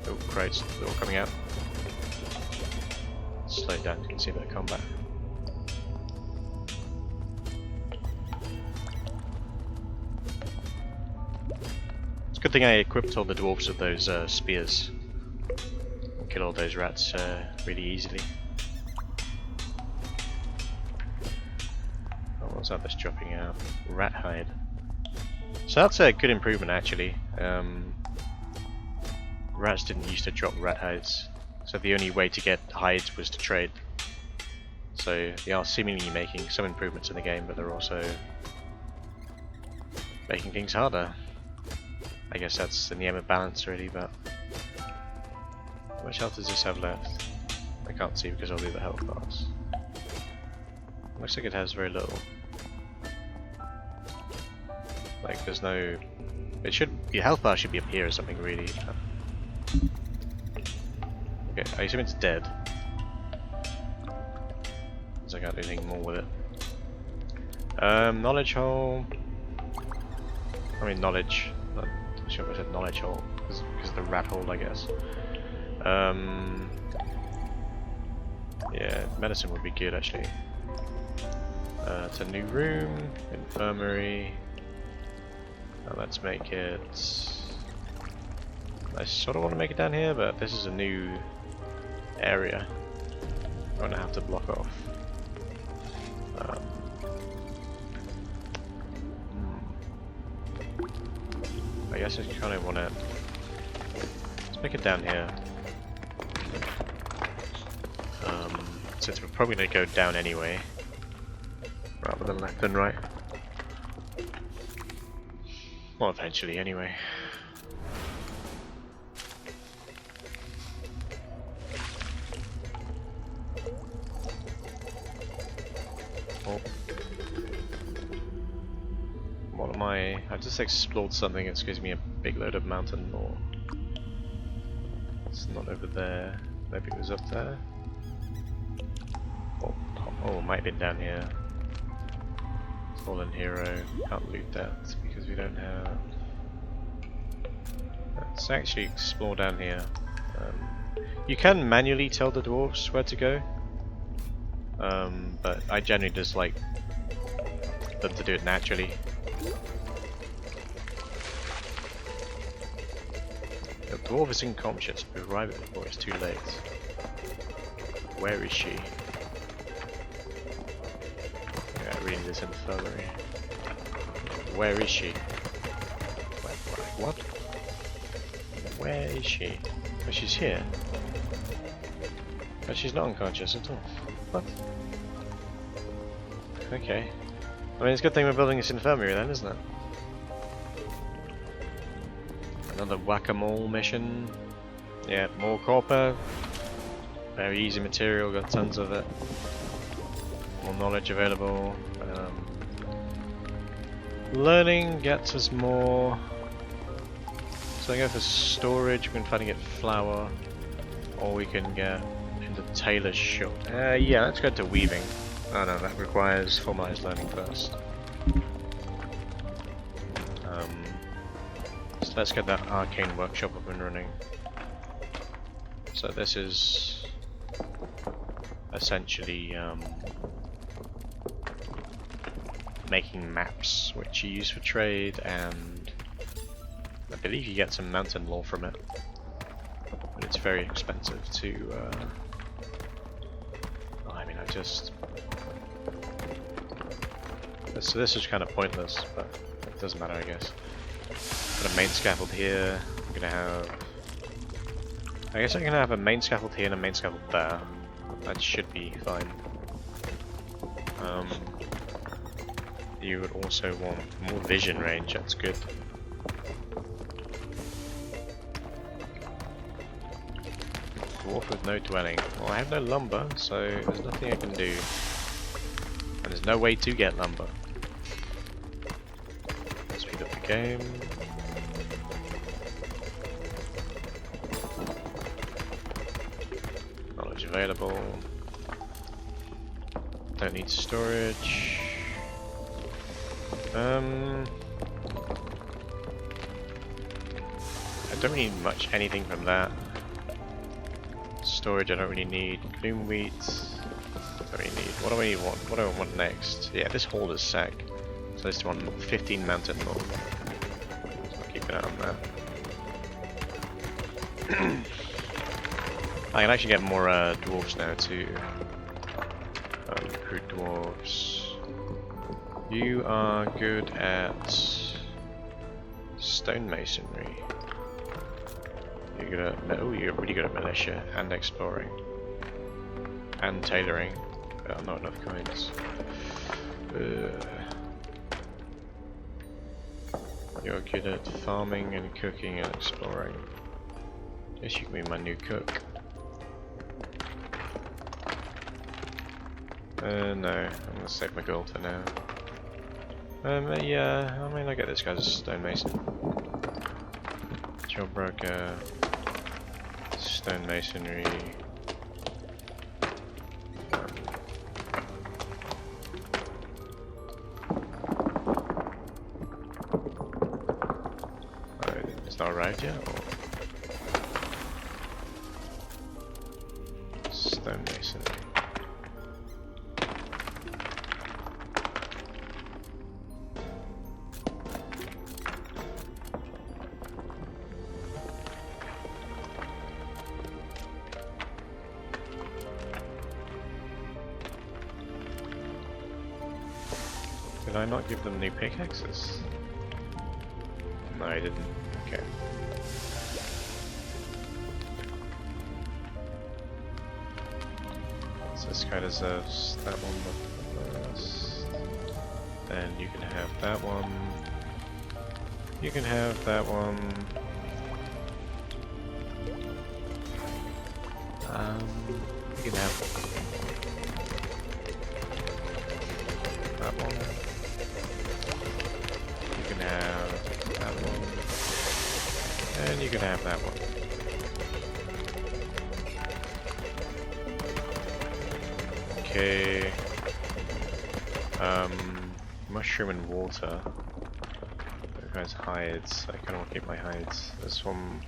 Oh, crates, they're all coming out. Slow it down, you can see a bit of combat. It's a good thing I equipped all the dwarves with those spears. I'll kill all those rats really easily. Oh, what's that that's dropping out? Rat hide. So that's a good improvement actually. Rats didn't used to drop rat hides, so the only way to get hides was to trade. So they are seemingly making some improvements in the game, but they're also making things harder. I guess that's in the aim of balance really, but how much health does this have left? I can't see because I'll do the health bars. Looks like it has very little. Like there's no... it should... your health bar should be up here or something really. Okay, I assume it's dead. Because I can't do anything more with it. Knowledge hole... I mean knowledge. Not sure if I said knowledge hole. Because of the rat hole, I guess. Yeah, medicine would be good actually. It's a new room. Infirmary. Now let's make it... I sort of want to make it down here, but this is a new area I'm going to have to block off. I guess I kind of want to... let's make it down here. Since we're probably going to go down anyway, rather than left and right. Well, eventually anyway. Oh. What am I... I've just explored something that's gives me a big load of mountain lore. It's not over there. Maybe it was up there. Oh, it might have been down here. Fallen hero. Can't loot that because we don't have... Let's actually explore down here. You can manually tell the dwarves where to go. But I generally just like them to do it naturally. Dwarf is unconscious. We arrive it before it's too late. Where is she? Yeah, reading this infirmary. Where is she? What? Where is she? Oh, she's here. But she's not unconscious at all. What? Okay. I mean, it's a good thing we're building this infirmary then, isn't it? Another whack-a-mole mission. Yeah, more copper. Very easy material, got tons of it. More knowledge available. Learning gets us more. So I go for storage, we can try to get flour. Or we can get into tailor's shop. Yeah, let's go to weaving. Oh no, that requires formalized learning first. So let's get that arcane workshop up and running. So this is essentially making maps, which you use for trade, and I believe you get some mountain lore from it. But it's very expensive to. I mean, So this is kind of pointless, but it doesn't matter, I guess. Got a main scaffold here. I'm gonna have. I guess I'm gonna have a main scaffold here and a main scaffold there. That should be fine. You would also want more vision range. That's good. Dwarf with no dwelling. Well, I have no lumber, so there's nothing I can do. And there's no way to get lumber. Speed up the game. Knowledge available. Don't need storage. I don't really need anything from that. Storage I don't really need. Gloom wheat. Don't really need. What do I want? What do I want next? Yeah, this hall is sack. So I just want 15 mountain lore. So I'll keep an eye on that. I can actually get more dwarves now too. Recruit dwarves. You are good at stonemasonry. You're good at you're really good at militia and exploring and tailoring. But not enough coins. You're good at farming and cooking and exploring. Guess you can be my new cook. No, I'm gonna save my gold for now. Yeah, I mean, I get this guy's a stonemason. Job broker, stonemasonry. It's not arrived yet? Or? Stonemasonry. Did I not give them new pickaxes? No, I didn't. Okay. So this guy deserves that one first. Then you can have that one. You can have that one. You can have that one. You can have that one. And you can have that one. Okay. Mushroom and water. That guy's hides. I kind of want to keep my hides. This one's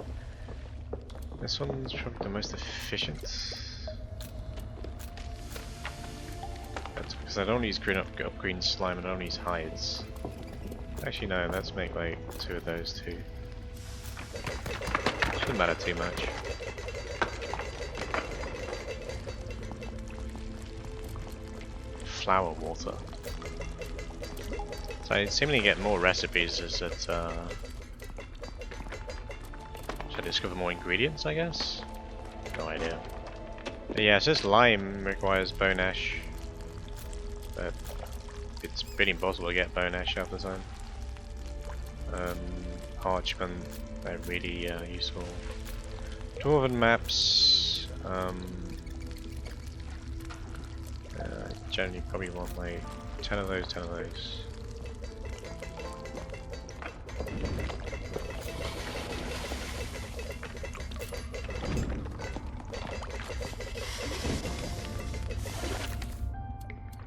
probably the most efficient. That's because I don't use green slime. I don't use hides. Actually, no. Let's make like 2 of those too. Doesn't matter too much. Flower water. So I seemingly get more recipes as it should I discover more ingredients, I guess? No idea. But yeah, it says lime requires bone ash. But it's pretty impossible to get bone ash half the time. Parchment, they're really useful. Dwarven maps. Generally probably want like 10 of those, 10 of those.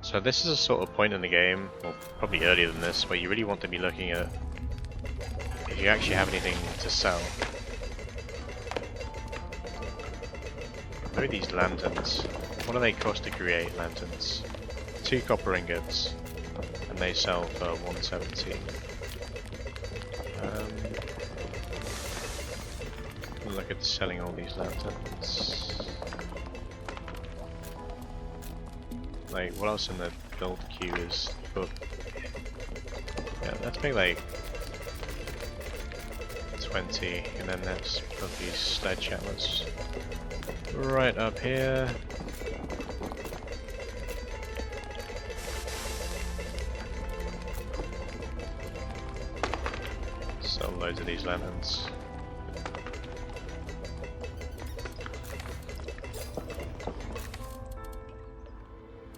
So this is a sort of point in the game, or probably earlier than this, where you really want to be looking at if you actually have anything to sell. What are these lanterns? What do they cost to create lanterns? 2 copper ingots, and they sell for 170. Look at selling all these lanterns. Like, what else in the build queue is for? Yeah, let's make like 20, and then let's put these sledgehammers right up here. Sell loads of these lanterns.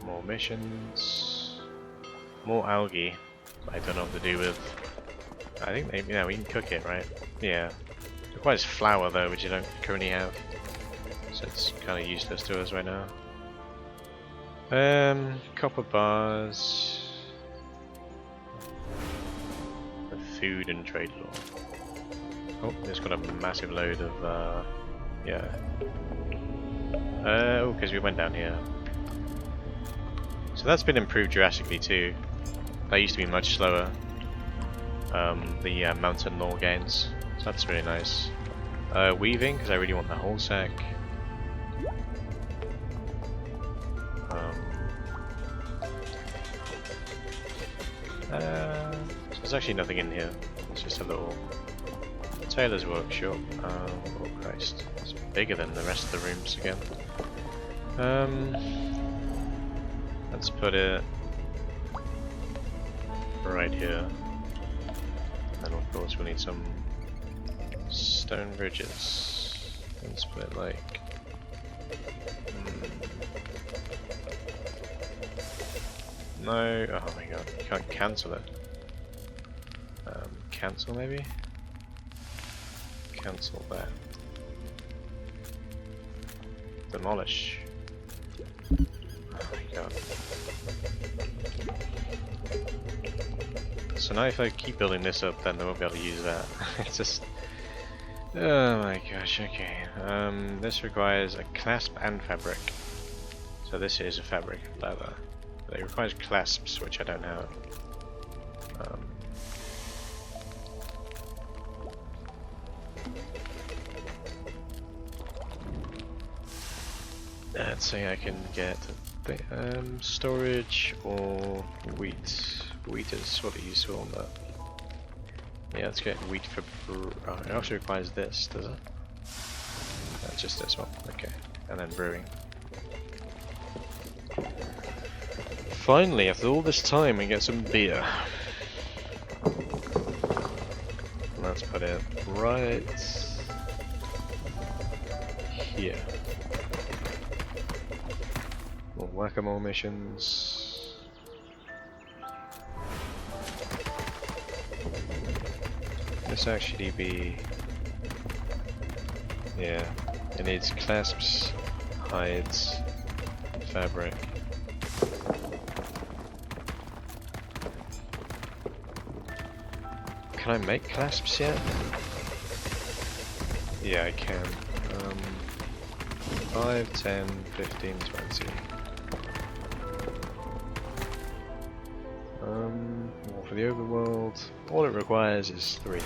More missions. More algae. I don't know what to do with. I think maybe, yeah, we can cook it, right? Yeah. It requires flour though, which you don't currently have. So it's kind of useless to us right now. Copper bars. The food and trade law. Oh, it's got a massive load of, yeah. Oh, because we went down here. So that's been improved drastically too. That used to be much slower. The mountain law gains. So that's really nice. Weaving, because I really want the whole sack. So there's actually nothing in here. It's just a little tailor's workshop. Oh Christ, it's bigger than the rest of the rooms again. Let's put it right here. And of course we'll need some stone bridges. Let's put it like... No, oh my god, you can't cancel it. Cancel maybe? Cancel that. Demolish. Oh my god. So now if I keep building this up, then I won't be able to use that. It's just... Oh my gosh, okay. This requires a clasp and fabric. So this is a fabric leather. But it requires clasps, which I don't have. Let's say I can get storage or wheat. Wheat is sort of useful, but yeah, let's get wheat for. Oh, it also requires this, does it? That's just this one. Okay, and then brewing. Finally, after all this time, we get some beer. Let's put it right here. More whack-a-mole missions. This actually be... Yeah, it needs clasps, hides, fabric. Can I make clasps yet? Yeah, I can. 5, 10, 15, 20. More for the overworld. All it requires is 3.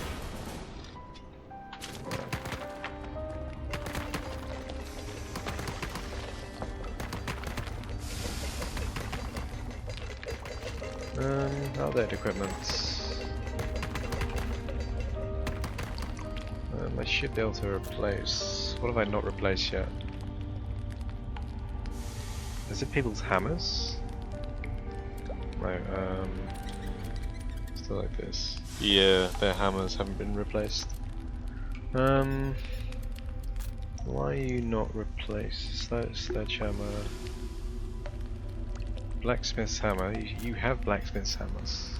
Outdated equipment. I should be able to replace. What have I not replaced yet? Is it people's hammers? No, still like this. Yeah, their hammers haven't been replaced. Why are you not replaced? Sledgehammer. Blacksmith's hammer. You have blacksmith's hammers.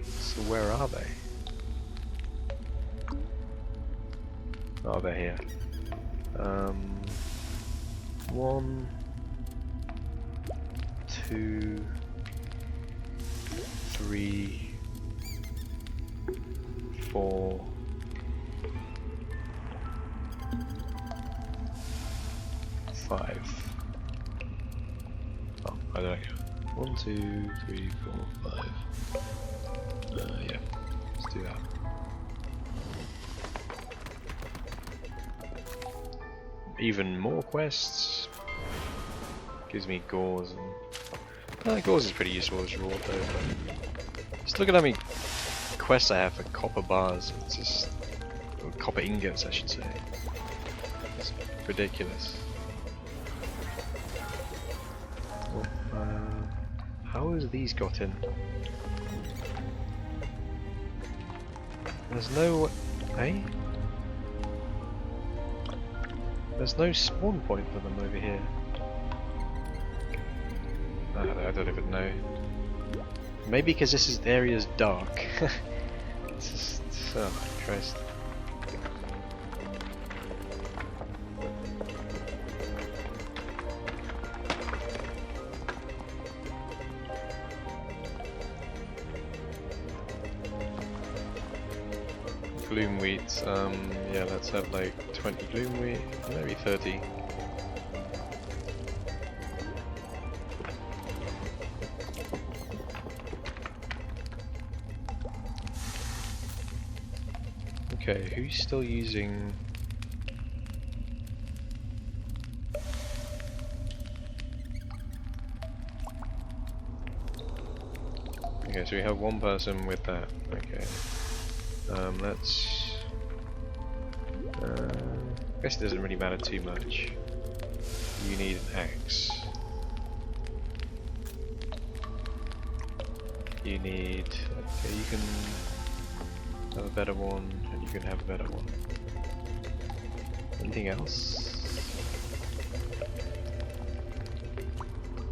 So where are they? Oh, they're here. 1, 2, 3, 4. 5. Oh, I don't know. 1, 2, 3, 4, 5. Yeah, let's do that. Even more quests. Gives me gauze and gauze is pretty useful as reward though. But just look at how many quests I have for copper bars. It's just or copper ingots, I should say. It's ridiculous. How has these got in? There's no... Hey? There's no spawn point for them over here. I don't even know. Maybe because this area's dark. It's just... Oh, Christ. Gloom wheat, yeah, let's have like 20 gloom wheat, maybe 30. Okay, who's still using... Okay, so we have one person with that, okay. Let's... I guess it doesn't really matter too much. You need an axe. You need... Okay, you can have a better one, and you can have a better one. Anything else?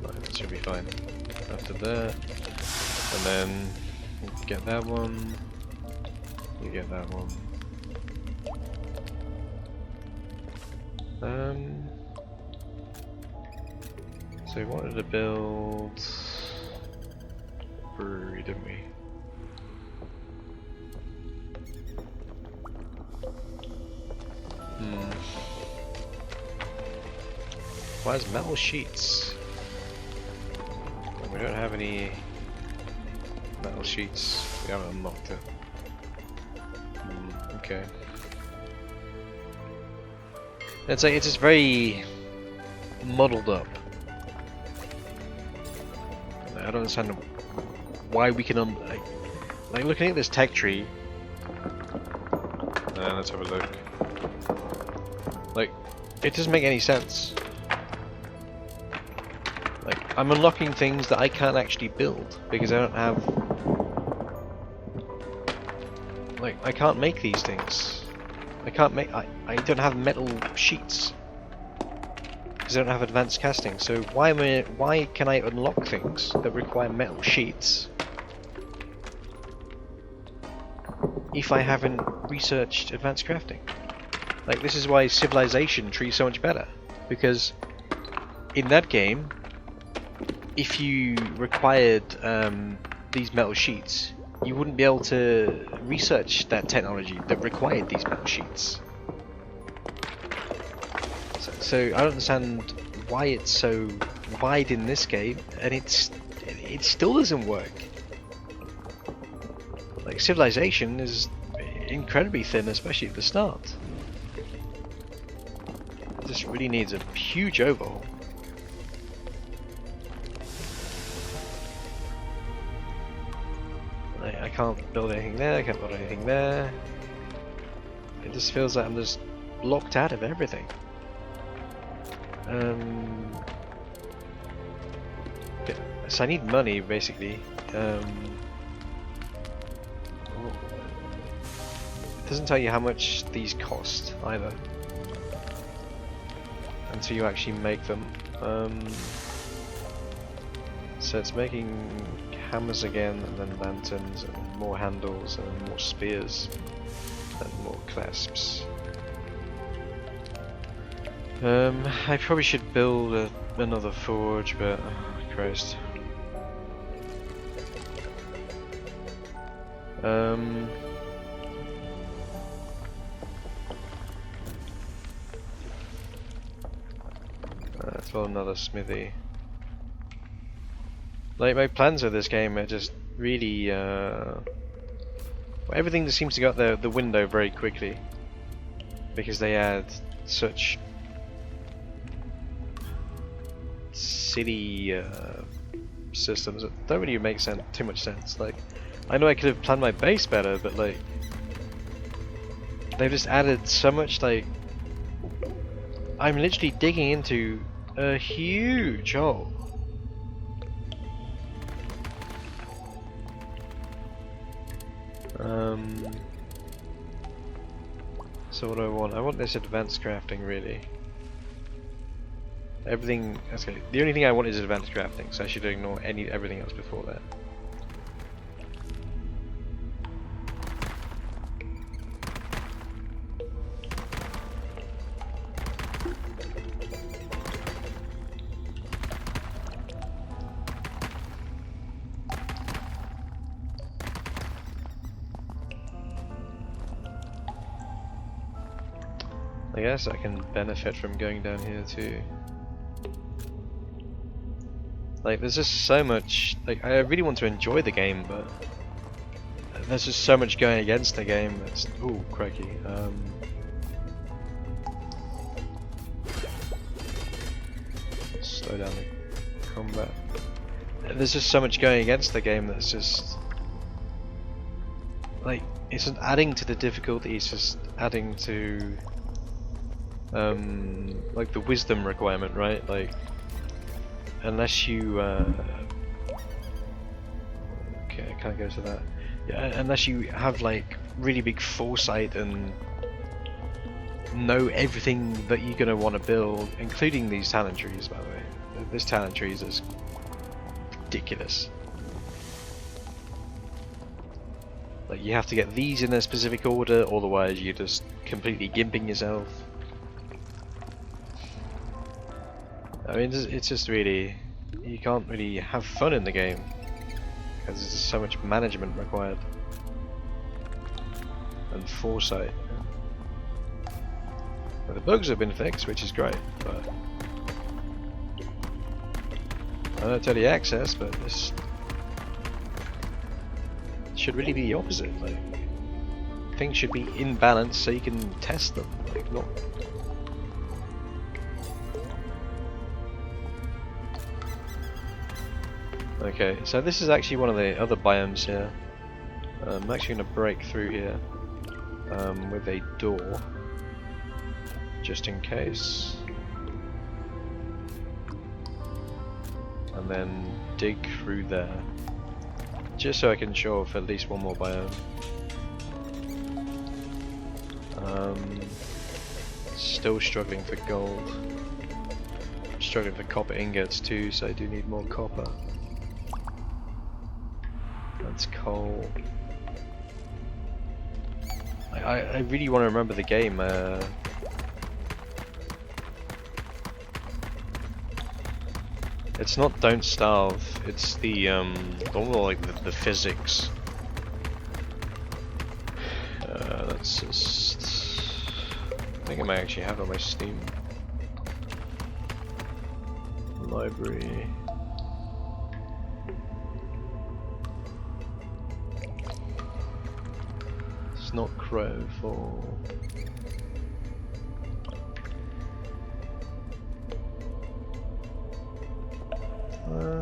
Right, that should be fine. After that, and then get that one. You get that one. So we wanted to build a brewery, didn't we? Why is metal sheets? We don't have any metal sheets. We haven't unlocked it. Okay. It's like it's just very muddled up. I don't understand why we can like looking at this tech tree. Let's have a look. Like, it doesn't make any sense. Like, I'm unlocking things that I can't actually build because I don't have. Like, I can't make these things. I can't make. I don't have metal sheets because I don't have advanced casting. So why can I unlock things that require metal sheets if I haven't researched advanced crafting? Like, this is why Civilization treats so much better, because in that game, if you required these metal sheets, you wouldn't be able to research that technology that required these metal sheets. So I don't understand why it's so wide in this game, and it still doesn't work. Like, Civilization is incredibly thin, especially at the start. It just really needs a huge overhaul. can't build anything there, I can't build anything there. It just feels like I'm just locked out of everything. So I need money, basically. It doesn't tell you how much these cost either until you actually make them. So it's making hammers again, and then lanterns, and more handles, and more spears, and more clasps. I probably should build another forge, but oh, Christ. Let's build another smithy. Like, my plans with this game are just really, everything just seems to go out the window very quickly, because they add such silly systems that don't really make too much sense. Like, I know I could have planned my base better, but like, they've just added so much. Like, I'm literally digging into a huge hole. So what do I want? I want this advanced crafting, really. Everything. Okay. The only thing I want is advanced crafting, so I should ignore everything else before that. I guess I can benefit from going down here too. Like, there's just so much. Like, I really want to enjoy the game, but there's just so much going against the game. That's ooh, crikey. Slow down the combat. There's just so much going against the game that's just like, it's not adding to the difficulty. It's just adding to like the wisdom requirement, right? Like, unless you okay, I can't go to that. Yeah, unless you have like really big foresight and know everything that you're gonna want to build, including these talent trees, by the way. This talent tree is just ridiculous. Like, you have to get these in a specific order, otherwise you're just completely gimping yourself. I mean, it's just really, you can't really have fun in the game because there's just so much management required and foresight. Well, the bugs have been fixed, which is great, but I don't tell you access, but this should really be the opposite. Like, things should be in balance so you can test them, like not. Okay, so this is actually one of the other biomes here. I'm actually going to break through here with a door, just in case. And then dig through there, just so I can show off at least one more biome. Still struggling for gold. I'm struggling for copper ingots too, so I do need more copper. That's coal. I really want to remember the game. It's not Don't Starve. It's the like the physics. That's just. I think I might actually have it on my Steam library. It's not Crowfall.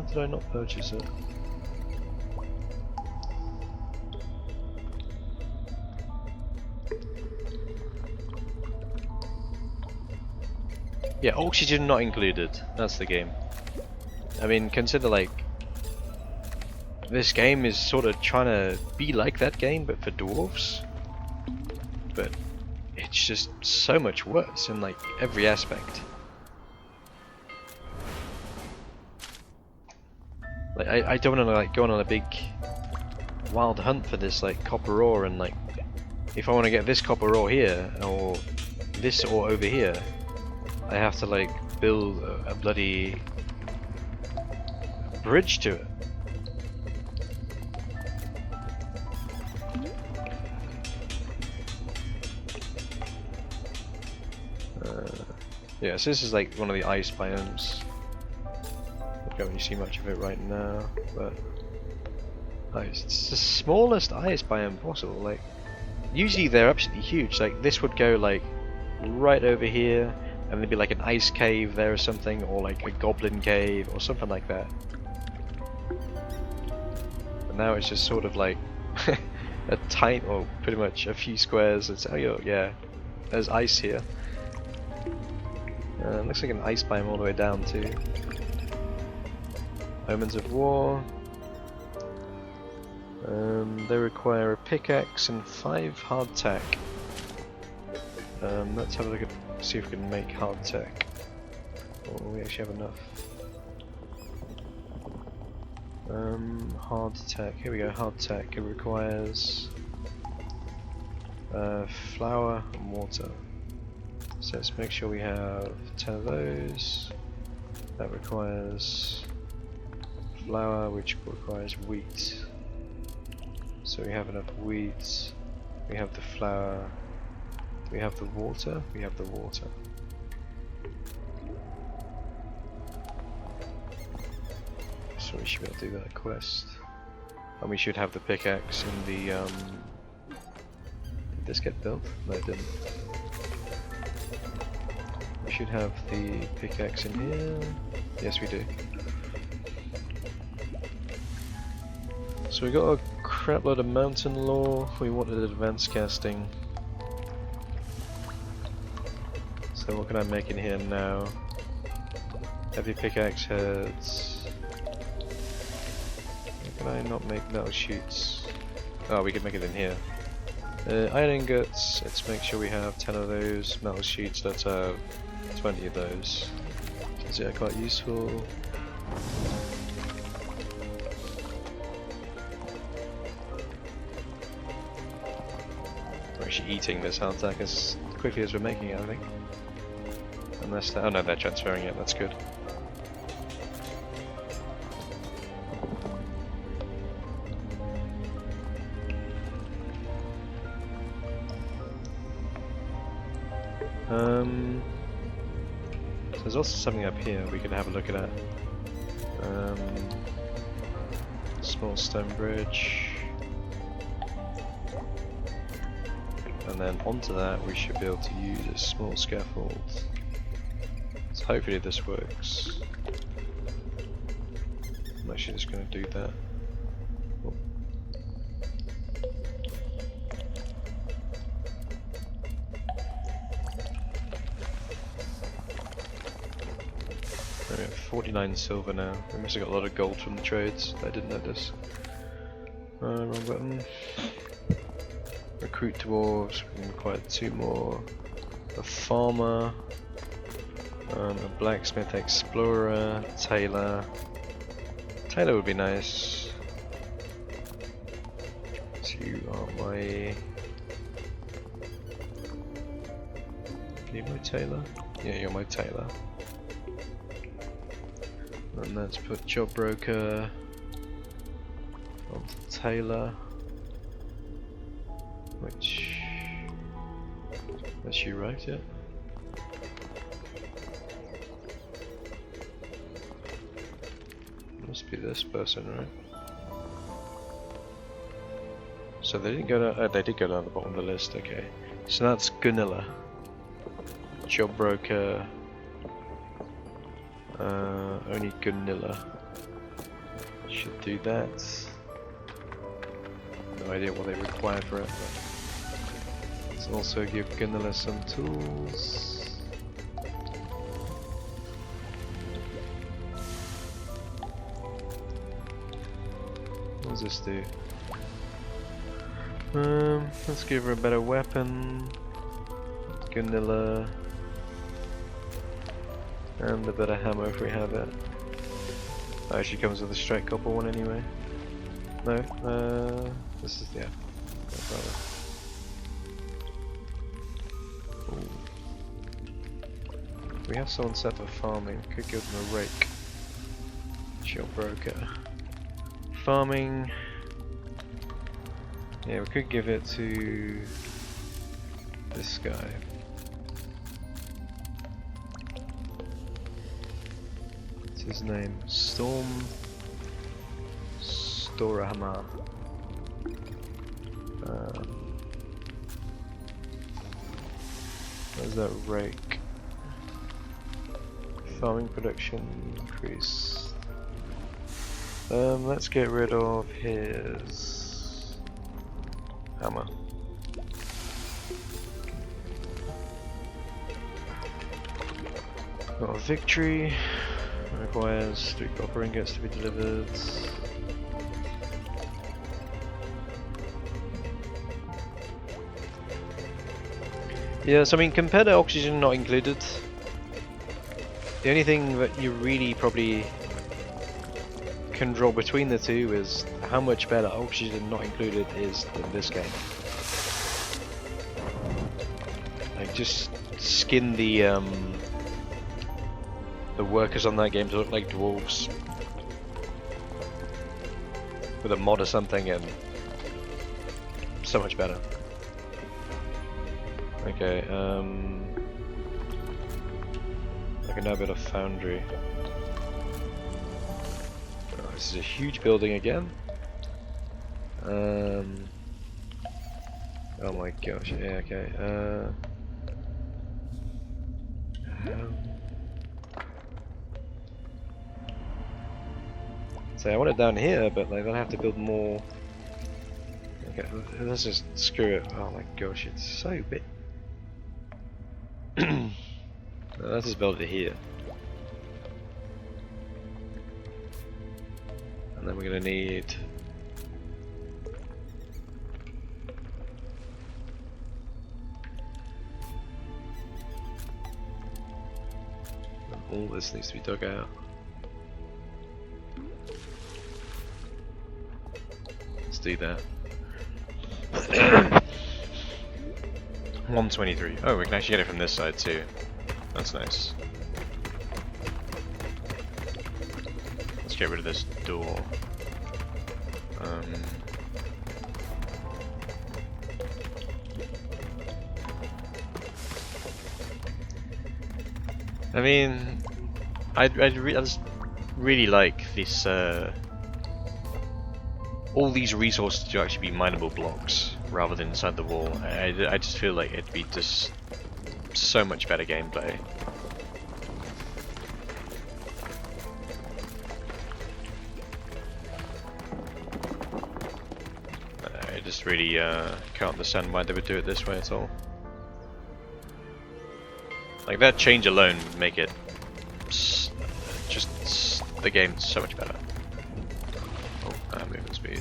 Did I not purchase it? Yeah, oxygen not included. That's the game. I mean, consider like this game is sort of trying to be like that game, but for dwarves. But it's just so much worse in like every aspect. Like I don't want to like go on a big wild hunt for this like copper ore, and like if I want to get this copper ore here or this ore over here, I have to like build a bloody bridge to it. Yeah, so this is like one of the ice biomes. I don't really see much of it right now, but it's the smallest ice biome possible. Like usually they're absolutely huge. Like this would go like right over here, and there'd be like an ice cave there or something, or like a goblin cave or something like that. But now it's just sort of like a tiny, or pretty much a few squares. It's yeah, there's ice here. Looks like an ice biome all the way down too. Omens of War. They require a pickaxe and 5 hardtack. Let's have a look at, see if we can make hardtack. Oh, we actually have enough. Hardtack. Here we go. Hardtack. It requires flour and water. So let's make sure we have 10 of those. That requires flour, which requires wheat. So we have enough wheat. We have the flour. We have the water. We have the water. So we should be able to do that quest. And we should have the pickaxe in the did this get built? No, it didn't. We should have the pickaxe in here. Yes, we do. So we got a crap load of mountain lore. We wanted advanced casting. So what can I make in here now? Heavy pickaxe heads. Why can I not make metal sheets? Oh, we can make it in here. Iron ingots. Let's make sure we have 10 of those. Metal sheets. Let's have 20 of those. So yeah, quite useful. We're actually eating this hardtack as quickly as we're making it, I think. Unless oh no, they're transferring it. That's good. So there's also something up here we can have a look at. Small stone bridge, and then onto that we should be able to use a small scaffold. So hopefully this works. I'm actually just going to do that. Oh. We have 49 silver now. We must have got a lot of gold from the trades. I didn't notice. Wrong button. Recruit dwarves. We require 2 more. A farmer. A blacksmith, explorer, tailor. Tailor would be nice. You are my. You my tailor? Yeah, you're my tailor. And let's put job broker onto tailor, which that's you, right? Yeah. Must be this person, right? So they didn't go down. They did go down the bottom of the list. Okay, so that's Gunilla, job broker. Only Gunilla should do that. No idea what they require for it, but let's also give Gunilla some tools. does this do? Let's give her a better weapon. Vanilla. And a better hammer if we have it. Oh, she comes with a straight copper one anyway. No, this is, yeah. Ooh. We have someone set for farming, could give them a rake. Shield broker. Farming. Yeah, we could give it to this guy. What's his name? Storm Storhammer. Where's that rake? Farming production increase. Let's get rid of his hammer. Got a victory. Requires 3 copper ingots to be delivered. Yes, I mean, compared to oxygen not included, the only thing that you really probably can draw between the two is how much better oxygen not included is than this game. Like, just skin the workers on that game to look like dwarves with a mod or something, and so much better. Okay, I can now build a foundry. Oh, this is a huge building again. Oh my gosh, yeah, okay. So I want it down here, but like, then I have to build more. Okay, let's just screw it. Oh my gosh, it's so big. Let's just build it here. And then we're gonna need all this needs to be dug out. Let's do that. 123. Oh, we can actually get it from this side too. That's nice. Let's get rid of this door. I mean, I just really like this. All these resources to actually be mineable blocks rather than inside the wall. I just feel like it'd be just so much better gameplay. I just really can't understand why they would do it this way at all. Like, that change alone would make it just the game so much better. Oh, movement speed.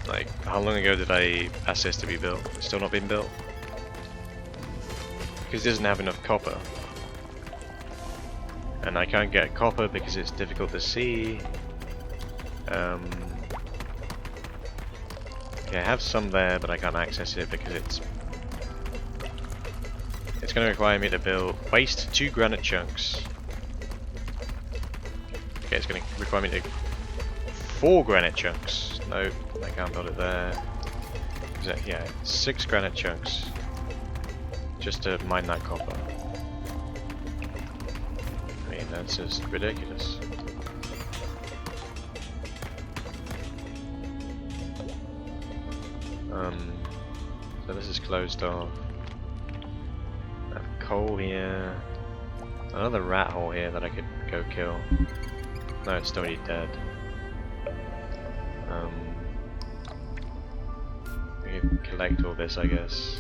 Like, how long ago did I ask this to be built? It's still not been built? Because it doesn't have enough copper. And I can't get copper because it's difficult to see. Okay, I have some there, but I can't access it because it's going to require me to waste 2 granite chunks. Okay, it's going to require me to 4 granite chunks. No, I can't build it there. Yeah, 6 granite chunks just to mine that copper. I mean, that's just ridiculous. So this is closed off. I have coal here. Another rat hole here that I could go kill. No, it's already dead. We can collect all this, I guess.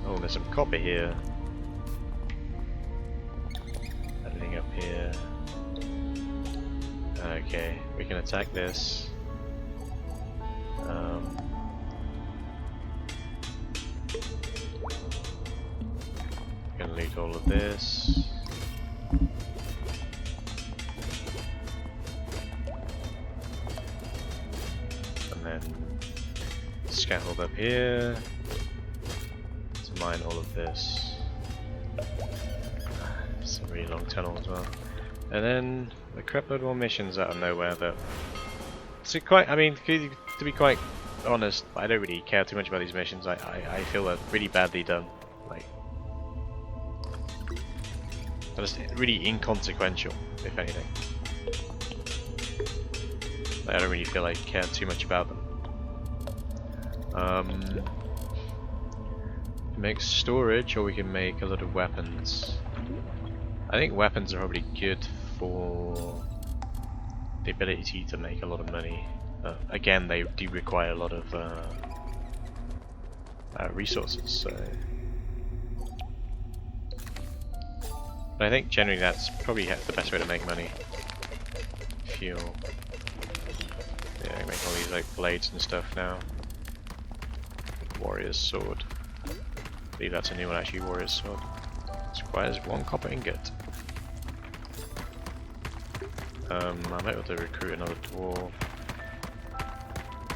Oh, there's some copper here. Everything up here. Okay, we can attack this. We can loot all of this. And then scaffold up here to mine all of this. It's a really long tunnel as well. And then a crap load more missions out of nowhere that... So quite, I mean, to be quite honest, I don't really care too much about these missions. I feel they're really badly done. Like, they're just really inconsequential, if anything. I don't really feel I care too much about them. Make storage, or we can make a lot of weapons. I think weapons are probably good for the ability to make a lot of money. Again, they do require a lot of resources, so... But I think generally that's probably the best way to make money. Fuel. Yeah, I make all these like blades and stuff now. Warrior's sword. I believe that's a new one actually, Warrior's sword. Requires 1 copper ingot. I might be able to recruit another dwarf.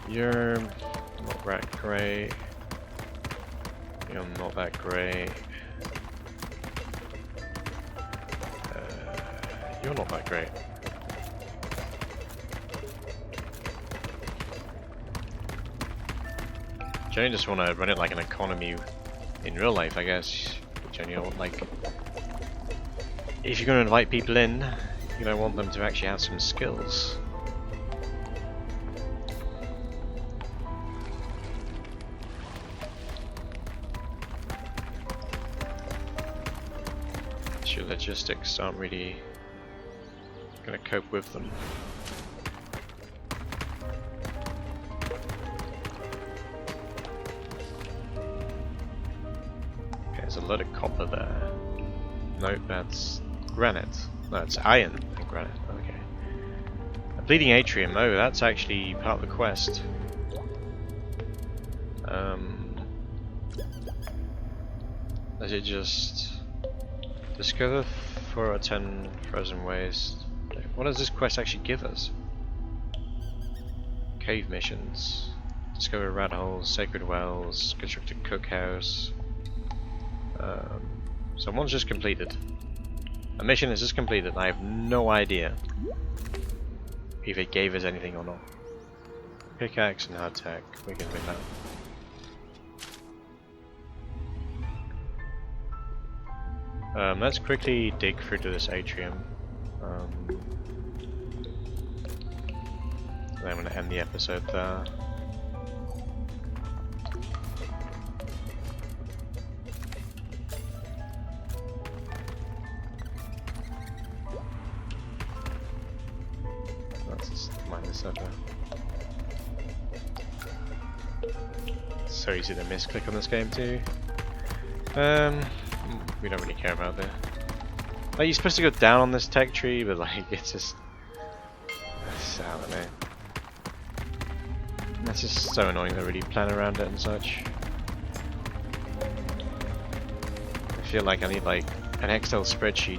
You're not that great. You're not that great. You're not that great. Generally just want to run it like an economy in real life, I guess. Generally, like, if you're going to invite people in, you don't want them to actually have some skills. Your logistics aren't really going to cope with them. Okay, there's a lot of copper there. Nope, that's granite. No, it's iron and granite. Okay. A bleeding atrium. Oh, that's actually part of the quest. Is it just discover 4 out of 10 frozen waste? What does this quest actually give us? Cave missions. Discover rat holes, sacred wells, construct a cookhouse. So one's just completed. A mission is just completed. I have no idea if it gave us anything or not. Pickaxe and hardtack. We can win that. Let's quickly dig through to this atrium. Then I'm going to end the episode there. Let's just mine this up there. So easy to misclick on this game too. We don't really care about that. Like, you're supposed to go down on this tech tree, but like, it's just... I don't know. That's just so annoying to really plan around it and such. I feel like I need like an Excel spreadsheet.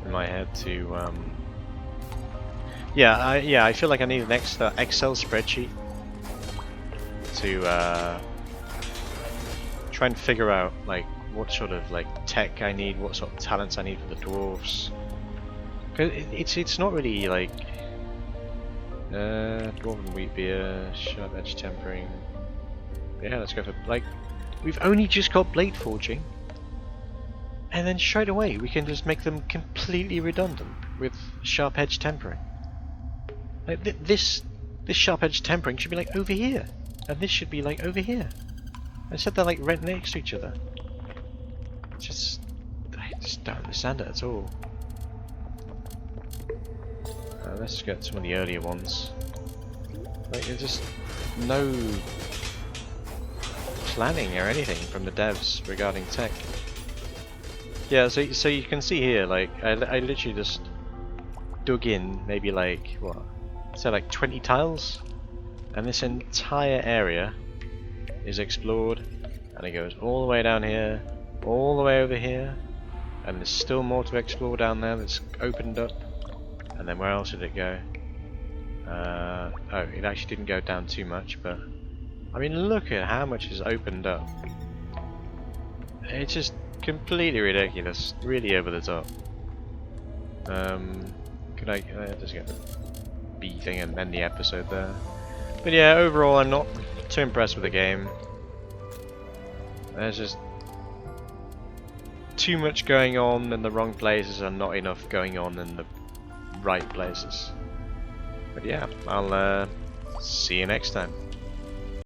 In my head to yeah, I feel like I need an Excel spreadsheet to try and figure out like what sort of like tech I need, what sort of talents I need for the dwarves. Cause it's not really like dwarven wheat beer, sharp edge tempering. Yeah, let's go for like we've only just got blade forging, and then straight away we can just make them completely redundant with sharp edge tempering. Like this sharp edge tempering should be like over here, and this should be like over here. Instead they're like right next to each other. I just don't understand it at all. Let's get some of the earlier ones. Like, there's just no planning or anything from the devs regarding tech. Yeah, so you can see here, like, I literally just dug in maybe like, what, say like 20 tiles, and this entire area is explored, and it goes all the way down here, all the way over here, and there's still more to explore down there that's opened up. And then where else did it go? Oh, it actually didn't go down too much, but I mean, look at how much is opened up. It's just completely ridiculous, really over the top. Could I just get the B thing and end the episode there? But yeah, overall I'm not too impressed with the game. There's just too much going on in the wrong places and not enough going on in the right places. But yeah, I'll see you next time.